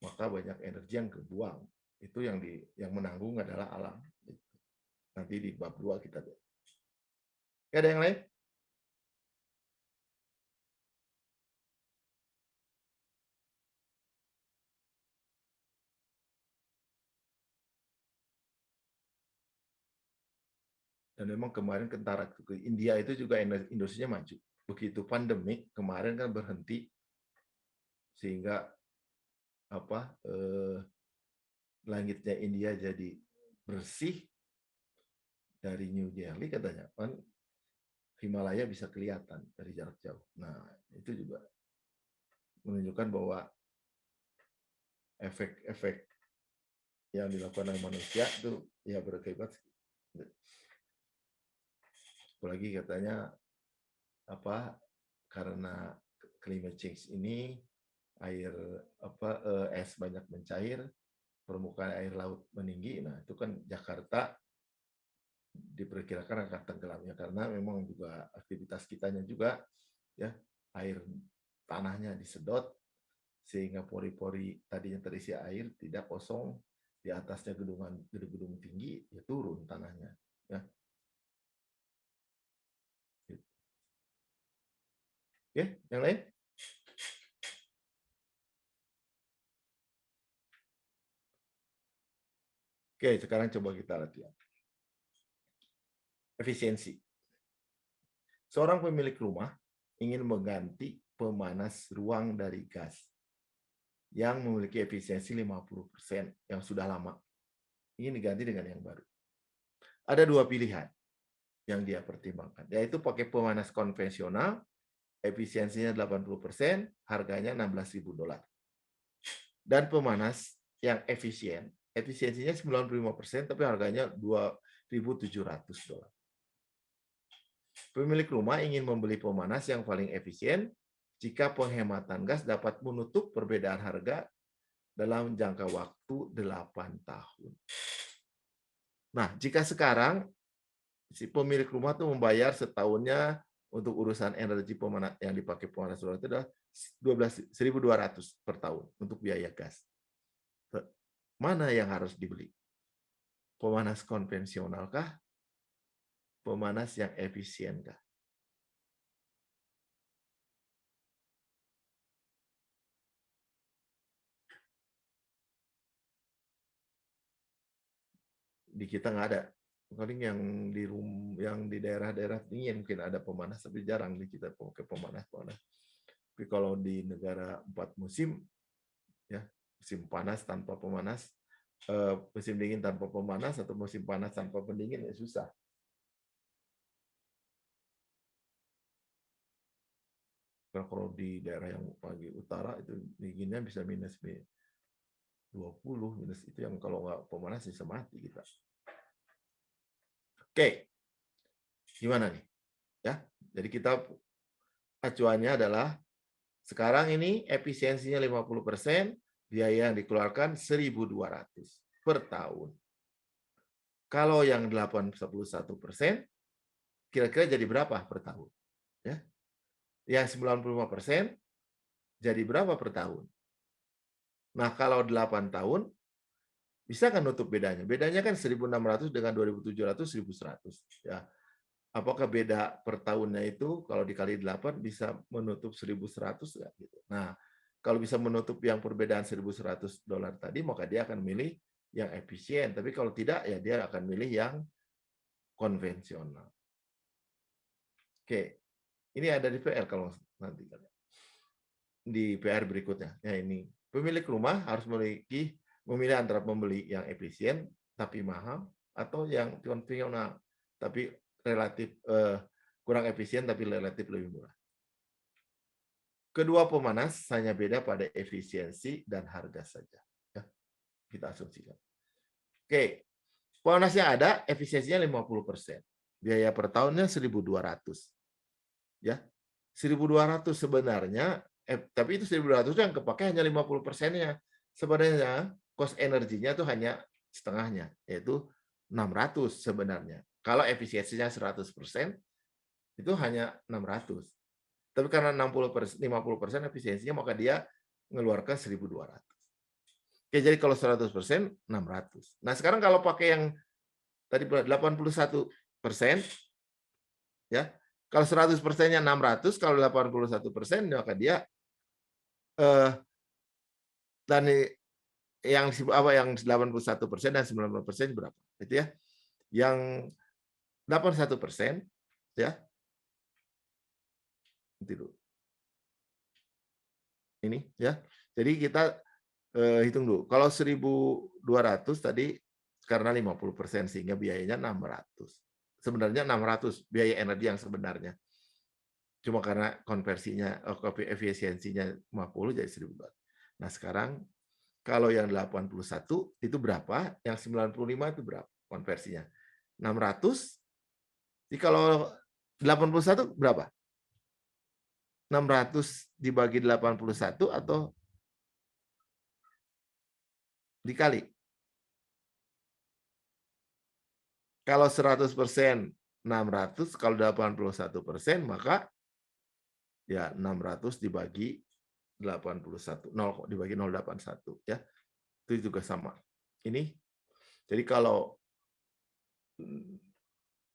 Speaker 1: maka banyak energi yang kebuang. Itu yang menanggung adalah alam. Nanti di bab 2 kita lihat. Ada yang lain? Dan memang kemarin kentara ke India itu juga industrinya maju. Begitu pandemi kemarin kan berhenti sehingga langitnya India jadi bersih dari New Delhi katanya kan Himalaya bisa kelihatan dari jarak jauh. Nah itu juga menunjukkan bahwa efek-efek yang dilakukan oleh manusia itu ya berakibat. Apalagi katanya karena climate change ini es banyak mencair, permukaan air laut meninggi. Nah, itu kan Jakarta diperkirakan akan tenggelamnya karena memang juga aktivitas kitanya juga ya air tanahnya disedot sehingga pori-pori tadinya terisi air tidak kosong, di atasnya gedung-gedung tinggi ya turun tanahnya ya. Oke, yang lain? Oke, sekarang coba kita latihan. Efisiensi. Seorang pemilik rumah ingin mengganti pemanas ruang dari gas yang memiliki efisiensi 50% yang sudah lama. Ingin diganti dengan yang baru. Ada dua pilihan yang dia pertimbangkan, yaitu pakai pemanas konvensional, efisiensinya 80%, harganya $16.000. Dan pemanas yang efisiensinya 95%, tapi harganya $2.700. Pemilik rumah ingin membeli pemanas yang paling efisien jika penghematan gas dapat menutup perbedaan harga dalam jangka waktu 8 tahun. Nah, jika sekarang si pemilik rumah tuh membayar setahunnya untuk urusan energi pemanas yang dipakai pemanas ruang itu adalah 1.200 per tahun untuk biaya gas. Mana yang harus dibeli? Pemanas konvensional kah? Pemanas yang efisien kah? di kita nggak ada. Paling yang di daerah-daerah dingin mungkin ada pemanas, tapi jarang di kita pakai pemanas. Tapi kalau di negara 4 musim, ya musim panas tanpa pemanas, musim dingin tanpa pemanas atau musim panas tanpa pendingin ya susah. Karena kalau di daerah yang pagi utara itu dinginnya bisa minus 20, minus itu yang kalau nggak pemanas bisa mati kita. Oke, gimana nih? Ya, jadi kita acuannya adalah sekarang ini efisiensinya 50%, biaya yang dikeluarkan 1.200 per tahun. Kalau yang 81%, kira-kira jadi berapa per tahun? Ya. Yang 95% jadi berapa per tahun? Nah, kalau 8 tahun, bisa kan nutup bedanya? Bedanya kan 1.600 dengan 2.700, 1.100. Ya. Apakah beda per tahunnya itu kalau dikali 8 bisa menutup 1.100 nggak? Gitu. Nah, kalau bisa menutup yang perbedaan $1.100 tadi, maka dia akan milih yang efisien. Tapi kalau tidak, ya dia akan milih yang konvensional. Oke, ini ada di PR kalau nanti di PR berikutnya. Ya ini pemilik rumah harus memilih antara membeli yang efisien tapi mahal atau yang konvensional tapi relatif kurang efisien tapi relatif lebih murah. Kedua pemanas hanya beda pada efisiensi dan harga saja. Ya, kita asumsikan. Oke, pemanas yang ada efisiensinya 50%. Biaya per tahunnya 1.200. Ya, 1.200 sebenarnya, tapi itu 1.200 yang kepake hanya 50%-nya. Sebenarnya cost energinya itu hanya setengahnya, yaitu 600 sebenarnya. Kalau efisiensinya 100%, itu hanya 600. Tapi karena 50% efisiensinya, maka dia mengeluarkan 1.200. Oke, jadi kalau 100%, 600. Nah, sekarang kalau pakai yang tadi 81%, ya, kalau 100%-nya 600, kalau 81%, maka dia dan yang 81% dan 90% berapa? Itu ya. Yang 81%, ya. Nanti dulu. Ini ya. Jadi kita hitung dulu. Kalau 1.200 tadi karena 50% sehingga biayanya 600. Sebenarnya 600 biaya energi yang sebenarnya. Cuma karena konversinya efisiensinya 50 jadi 1.200. Nah, sekarang kalau yang 81 itu berapa? Yang 95 itu berapa konversinya? 600. Jadi kalau 81 berapa? 600 dibagi 81 atau dikali? Kalau 100% 600, kalau 81%, maka ya 600 dibagi 81, 0 dibagi 0,81 ya. Itu juga sama. Ini jadi kalau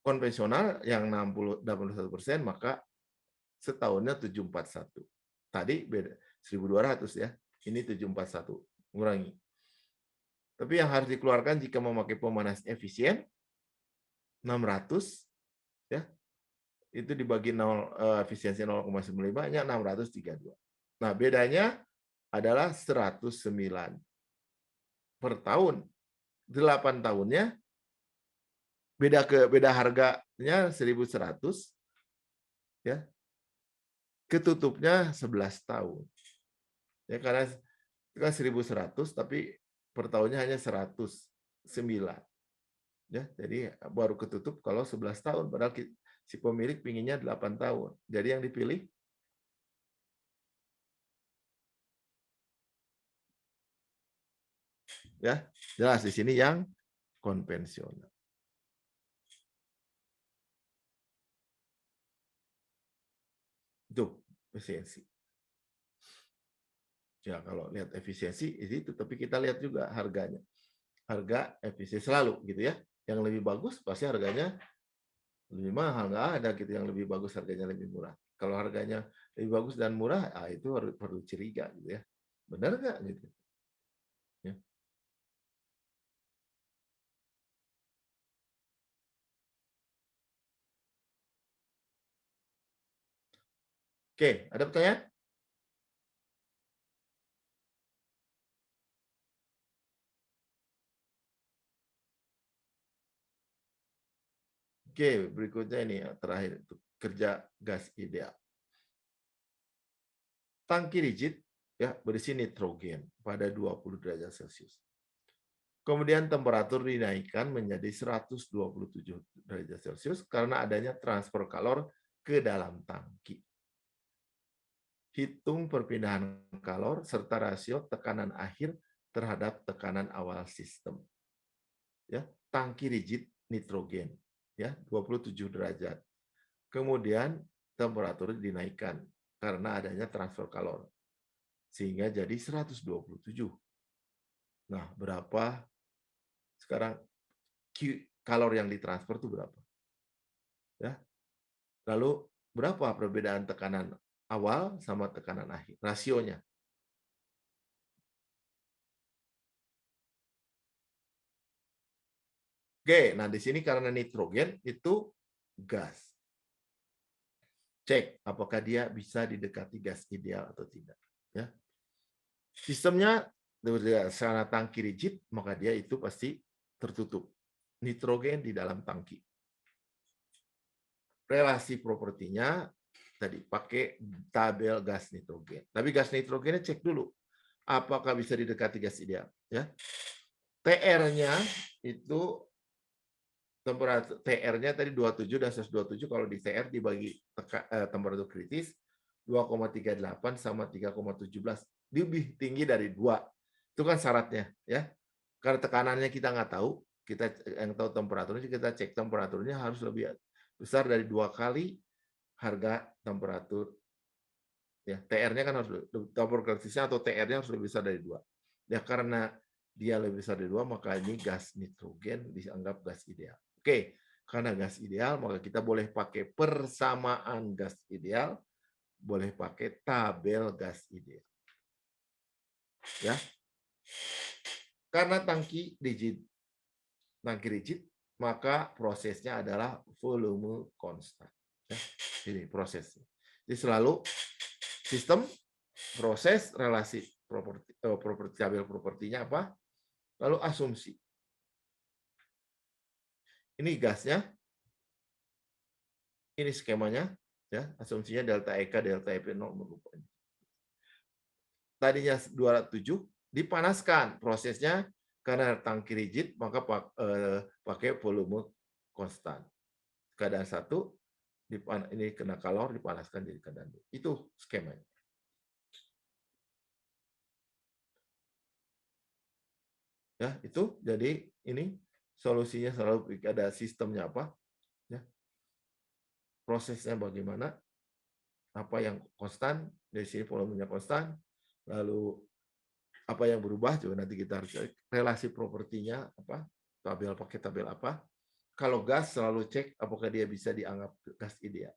Speaker 1: konvensional yang 81%, maka setahunnya 741. Tadi beda 1.200 ya. Ini 741 mengurangi. Tapi yang harus dikeluarkan jika memakai pemanas efisien 600 ya. Itu dibagi 0 efisiensi 0,95-nya 632. Nah, bedanya adalah 109 per tahun. 8 tahunnya beda harganya 1.100 ya. Ketutupnya 11 tahun. Ya karena itu kan 1.100 tapi per tahunnya hanya 109. Ya, jadi baru ketutup kalau 11 tahun padahal si pemilik pinginnya 8 tahun. Jadi yang dipilih ya, jelas di sini yang konvensional. Itu efisiensi. Ya, kalau lihat efisiensi itu, tapi kita lihat juga harganya. Harga efisiensi selalu gitu ya. Yang lebih bagus pasti harganya lebih mahal, nggak ada gitu yang lebih bagus harganya lebih murah. Kalau harganya lebih bagus dan murah, itu perlu curiga gitu ya. Benar nggak gitu? Ya. Oke, ada pertanyaan? Oke, berikutnya ini ya, terakhir itu kerja gas ideal. Tangki rigid ya berisi nitrogen pada 20 derajat Celcius. Kemudian temperatur dinaikkan menjadi 127 derajat Celcius karena adanya transfer kalor ke dalam tangki. Hitung perpindahan kalor serta rasio tekanan akhir terhadap tekanan awal sistem. Ya, tangki rigid nitrogen ya 27 derajat. Kemudian temperatur dinaikkan karena adanya transfer kalor sehingga jadi 127. Nah, berapa sekarang kalor yang ditransfer itu berapa? Ya. Lalu berapa perbedaan tekanan awal sama tekanan akhir? Rasionya. Oke, nah di sini karena nitrogen itu gas. Cek apakah dia bisa didekati gas ideal atau tidak. Ya. Sistemnya berdasarkan tangki rigid, maka dia itu pasti tertutup. Nitrogen di dalam tangki. Relasi propertinya tadi pakai tabel gas nitrogen. Tapi gas nitrogennya cek dulu apakah bisa didekati gas ideal. Ya. TR-nya itu temperatur TR-nya tadi 27 dan 127 kalau di TR dibagi temperatur kritis 2,38 sama 3,17 lebih tinggi dari 2. Itu kan syaratnya ya. Karena tekanannya kita nggak tahu, kita yang tahu temperaturnya kita cek temperaturnya harus lebih besar dari 2 kali harga temperatur ya. TR-nya kan harus temperatur kritisnya atau TR-nya harus lebih besar dari 2. Ya karena dia lebih besar dari 2 maka ini gas nitrogen dianggap gas ideal. Oke, karena gas ideal maka kita boleh pakai persamaan gas ideal, boleh pakai tabel gas ideal. Ya. Karena tangki rigid, maka prosesnya adalah volume konstan. Ya. Ini prosesnya. Jadi selalu sistem, proses, relasi properti tabel propertinya apa? Lalu asumsi. Ini gasnya, ini skemanya, ya asumsinya delta EK, delta EP 0 merupakan. Tadinya 207 dipanaskan prosesnya karena tangki rigid maka pakai volume konstan. Keadaan 1 ini kena kalor dipanaskan jadi keadaan 2. Itu skemanya. Ya, itu jadi ini solusinya selalu ada sistemnya apa? Ya. Prosesnya bagaimana? Apa yang konstan? Dari sini volumenya konstan. Lalu apa yang berubah juga nanti kita harus cek relasi propertinya apa? Pakai tabel apa? Kalau gas selalu cek apakah dia bisa dianggap gas ideal.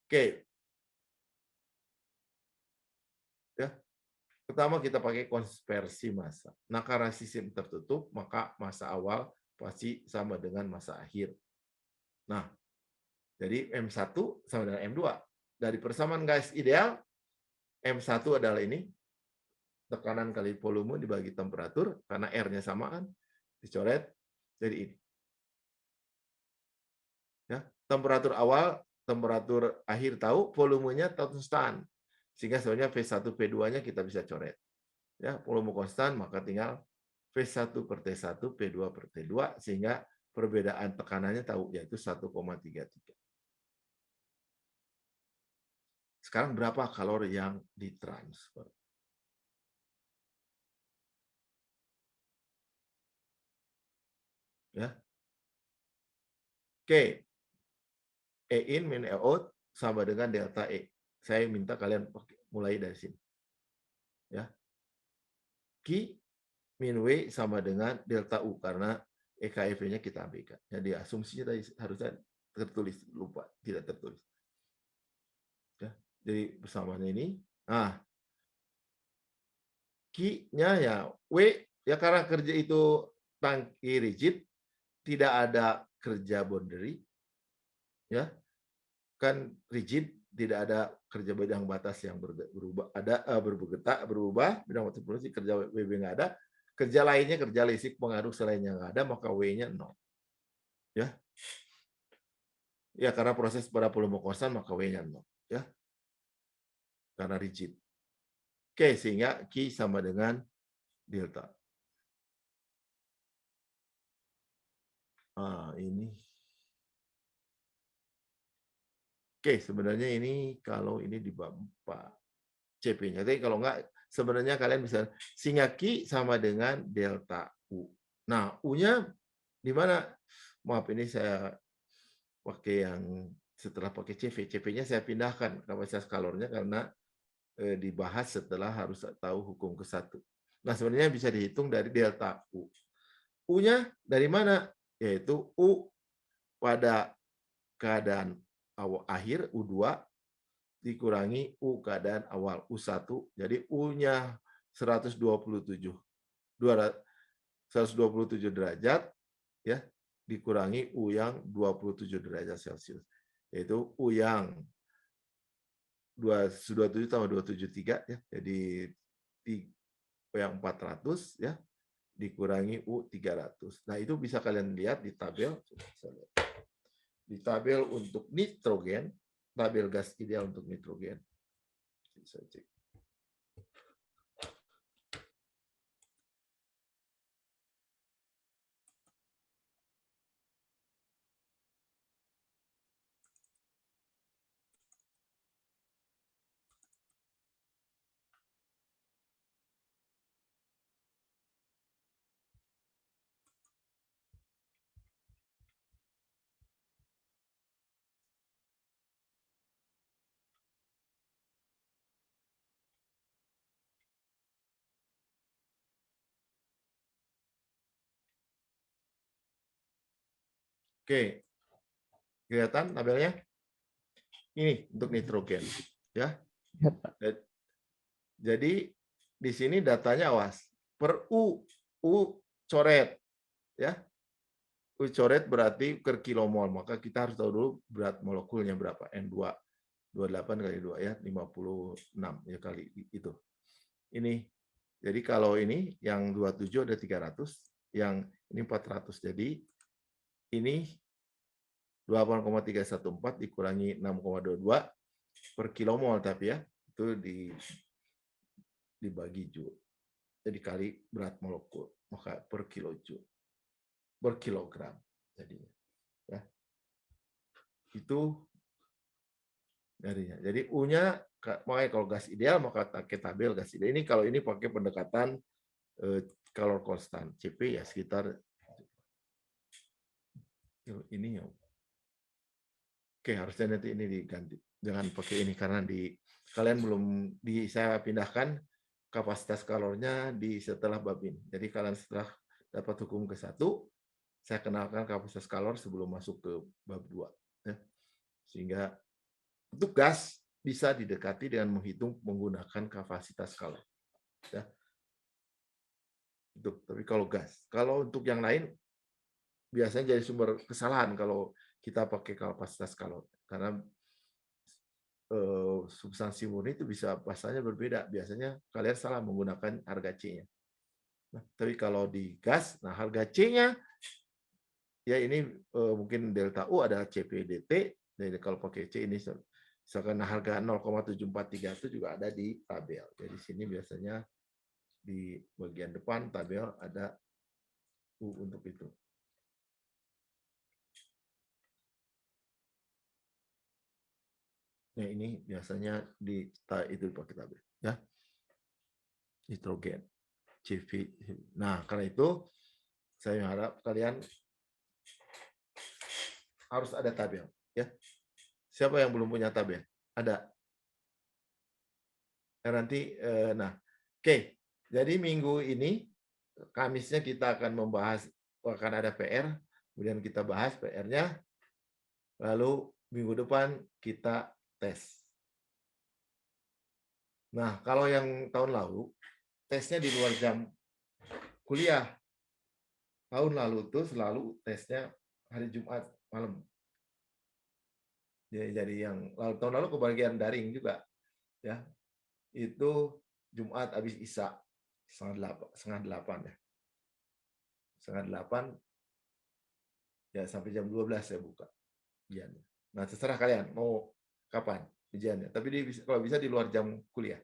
Speaker 1: Oke. Ya. Pertama kita pakai konversi massa. Nah, karena sistem tertutup, maka massa awal pasti sama dengan massa akhir. Nah, jadi M1 sama dengan M2. Dari persamaan gas ideal, M1 adalah ini, tekanan kali volume dibagi temperatur, karena R-nya samaan, dicoret, jadi ini. Ya, temperatur awal, temperatur akhir tahu, volumenya konstan. Sehingga sebenarnya V1, P2-nya kita bisa coret. Ya, volume konstan, maka tinggal V1 per T1, P2 per T2, sehingga perbedaan tekanannya tahu, yaitu 1,33. Sekarang berapa kalori yang ditransfer? Ya. Oke. E in min E out sama dengan delta E. Saya minta kalian mulai dari sini. Ya. Q min W sama dengan delta U karena EKF-nya kita abaikan. Jadi asumsinya tadi harusnya tertulis, lupa tidak tertulis. Ya. Jadi bersamanya ini. Nah, Q-nya ya W ya karena kerja itu tangki rigid, tidak ada kerja boundary, ya kan rigid tidak ada kerja bidang batas yang berubah, ada berubah bidang batas produksi, kerja WB nggak ada, kerja lainnya, kerja listrik pengaruh selainnya nggak ada, maka W-nya 0. Ya. Ya, karena proses pada volume konstan maka W-nya 0. Ya. Karena rigid. Oke, sehingga Q sama dengan delta. Ini. Oke, sebenarnya ini kalau ini di bab 4 CP-nya. Tapi kalau enggak, sebenarnya kalian bisa sehingga Q sama dengan delta U. Nah, U-nya di mana? Maaf, ini saya pakai yang setelah pakai CV. CV-nya saya pindahkan kapasitas kalornya karena dibahas setelah harus tahu hukum ke-1. Nah, sebenarnya bisa dihitung dari delta U. U-nya dari mana? Yaitu U pada keadaan akhir U2 dikurangi U keadaan awal U1. Jadi U-nya 127 derajat ya dikurangi U yang 27 derajat Celcius. Yaitu U yang 227 tambah 273 ya. Jadi U yang 400 ya dikurangi U 300. Nah, itu bisa kalian lihat di tabel. Di tabel untuk nitrogen, tabel gas ideal untuk nitrogen. Bisa cek. Oke. Kelihatan tabelnya? Ini untuk nitrogen, ya.
Speaker 4: Ya, Pak.
Speaker 1: Jadi di sini datanya awas. Per U coret, ya. U coret berarti per kilomol, maka kita harus tahu dulu berat molekulnya berapa. N2 28 kali 2 ya, 56 ya kali itu. Ini. Jadi kalau ini yang 27 ada 300, yang ini 400. Jadi ini 8,314 dikurangi 6,22 per kilomol tapi ya itu dibagi joule. Jadi kali berat molekul maka per kilojoule per kilogram jadinya. Ya. Itu darinya. Jadi U-nya makanya kalau gas ideal maka pakai tabel gas ideal. Ini kalau ini pakai pendekatan kalor konstan CP ya sekitar ini ya. Oke, harusnya nanti ini diganti. Jangan pakai ini karena kalian belum saya pindahkan kapasitas kalornya di setelah bab ini. Jadi kalian setelah dapat hukum ke-1, saya kenalkan kapasitas kalor sebelum masuk ke bab 2. Ya. Sehingga untuk gas bisa didekati dengan menghitung menggunakan kapasitas kalor. Ya. Tapi kalau gas. Kalau untuk yang lain, biasanya jadi sumber kesalahan kalau kita pakai kapasitas kalor karena substansi murni itu bisa bahasanya berbeda. Biasanya kalian salah menggunakan harga C-nya. Nah, tapi kalau di gas, nah harga C-nya ya ini mungkin delta U adalah CPDT. Jadi kalau pakai C ini misalkan harga 0,743 itu juga ada di tabel. Jadi sini biasanya di bagian depan tabel ada U untuk itu. Nah, ini biasanya itu dipakai tabel, ya. Nitrogen, CV. Nah, karena itu saya harap kalian harus ada tabel, ya. Siapa yang belum punya tabel? Ada. Nanti, nah, oke. Jadi minggu ini, Kamisnya kita akan membahas, akan ada PR, kemudian kita bahas PR-nya, lalu minggu depan kita tes. Nah, kalau yang tahun lalu, tesnya di luar jam kuliah. Tahun lalu tuh selalu tesnya hari Jumat malam. Jadi yang tahun lalu kebagian daring juga, ya. Itu Jumat habis Isya setengah delapan ya. Setengah delapan ya sampai jam 12 saya buka ujiannya. Nah, terserah kalian mau kapan ujiannya. Tapi kalau bisa di luar jam kuliah.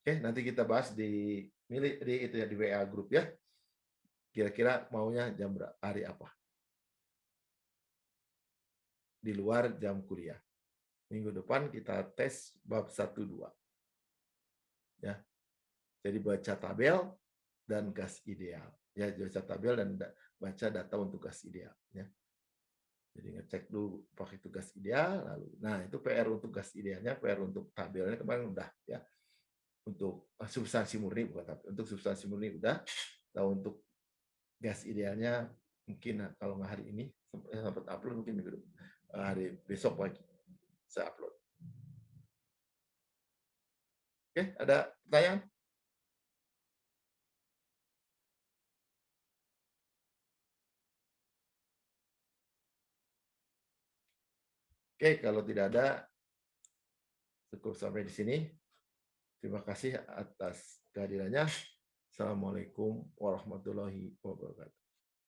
Speaker 1: Oke, nanti kita bahas di itu ya, di WA grup ya. Kira-kira maunya jam hari apa? Di luar jam kuliah. Minggu depan kita tes bab 1 2. Ya. Jadi baca tabel dan gas ideal. Ya, baca tabel dan baca data untuk gas ideal ya. Jadi ngecek dulu pakai tugas ideal lalu. Nah, itu PR untuk gas idealnya, PR untuk tabelnya kemarin udah ya. Untuk substansi murni bukan tapi untuk substansi murni udah. Nah, untuk gas idealnya mungkin kalau nggak hari ini sempat upload mungkin minggu depan, hari besok pagi saya upload. Oke, ada pertanyaan? Oke, kalau tidak ada cukup sampai di sini. Terima kasih atas kehadirannya. Assalamualaikum warahmatullahi wabarakatuh.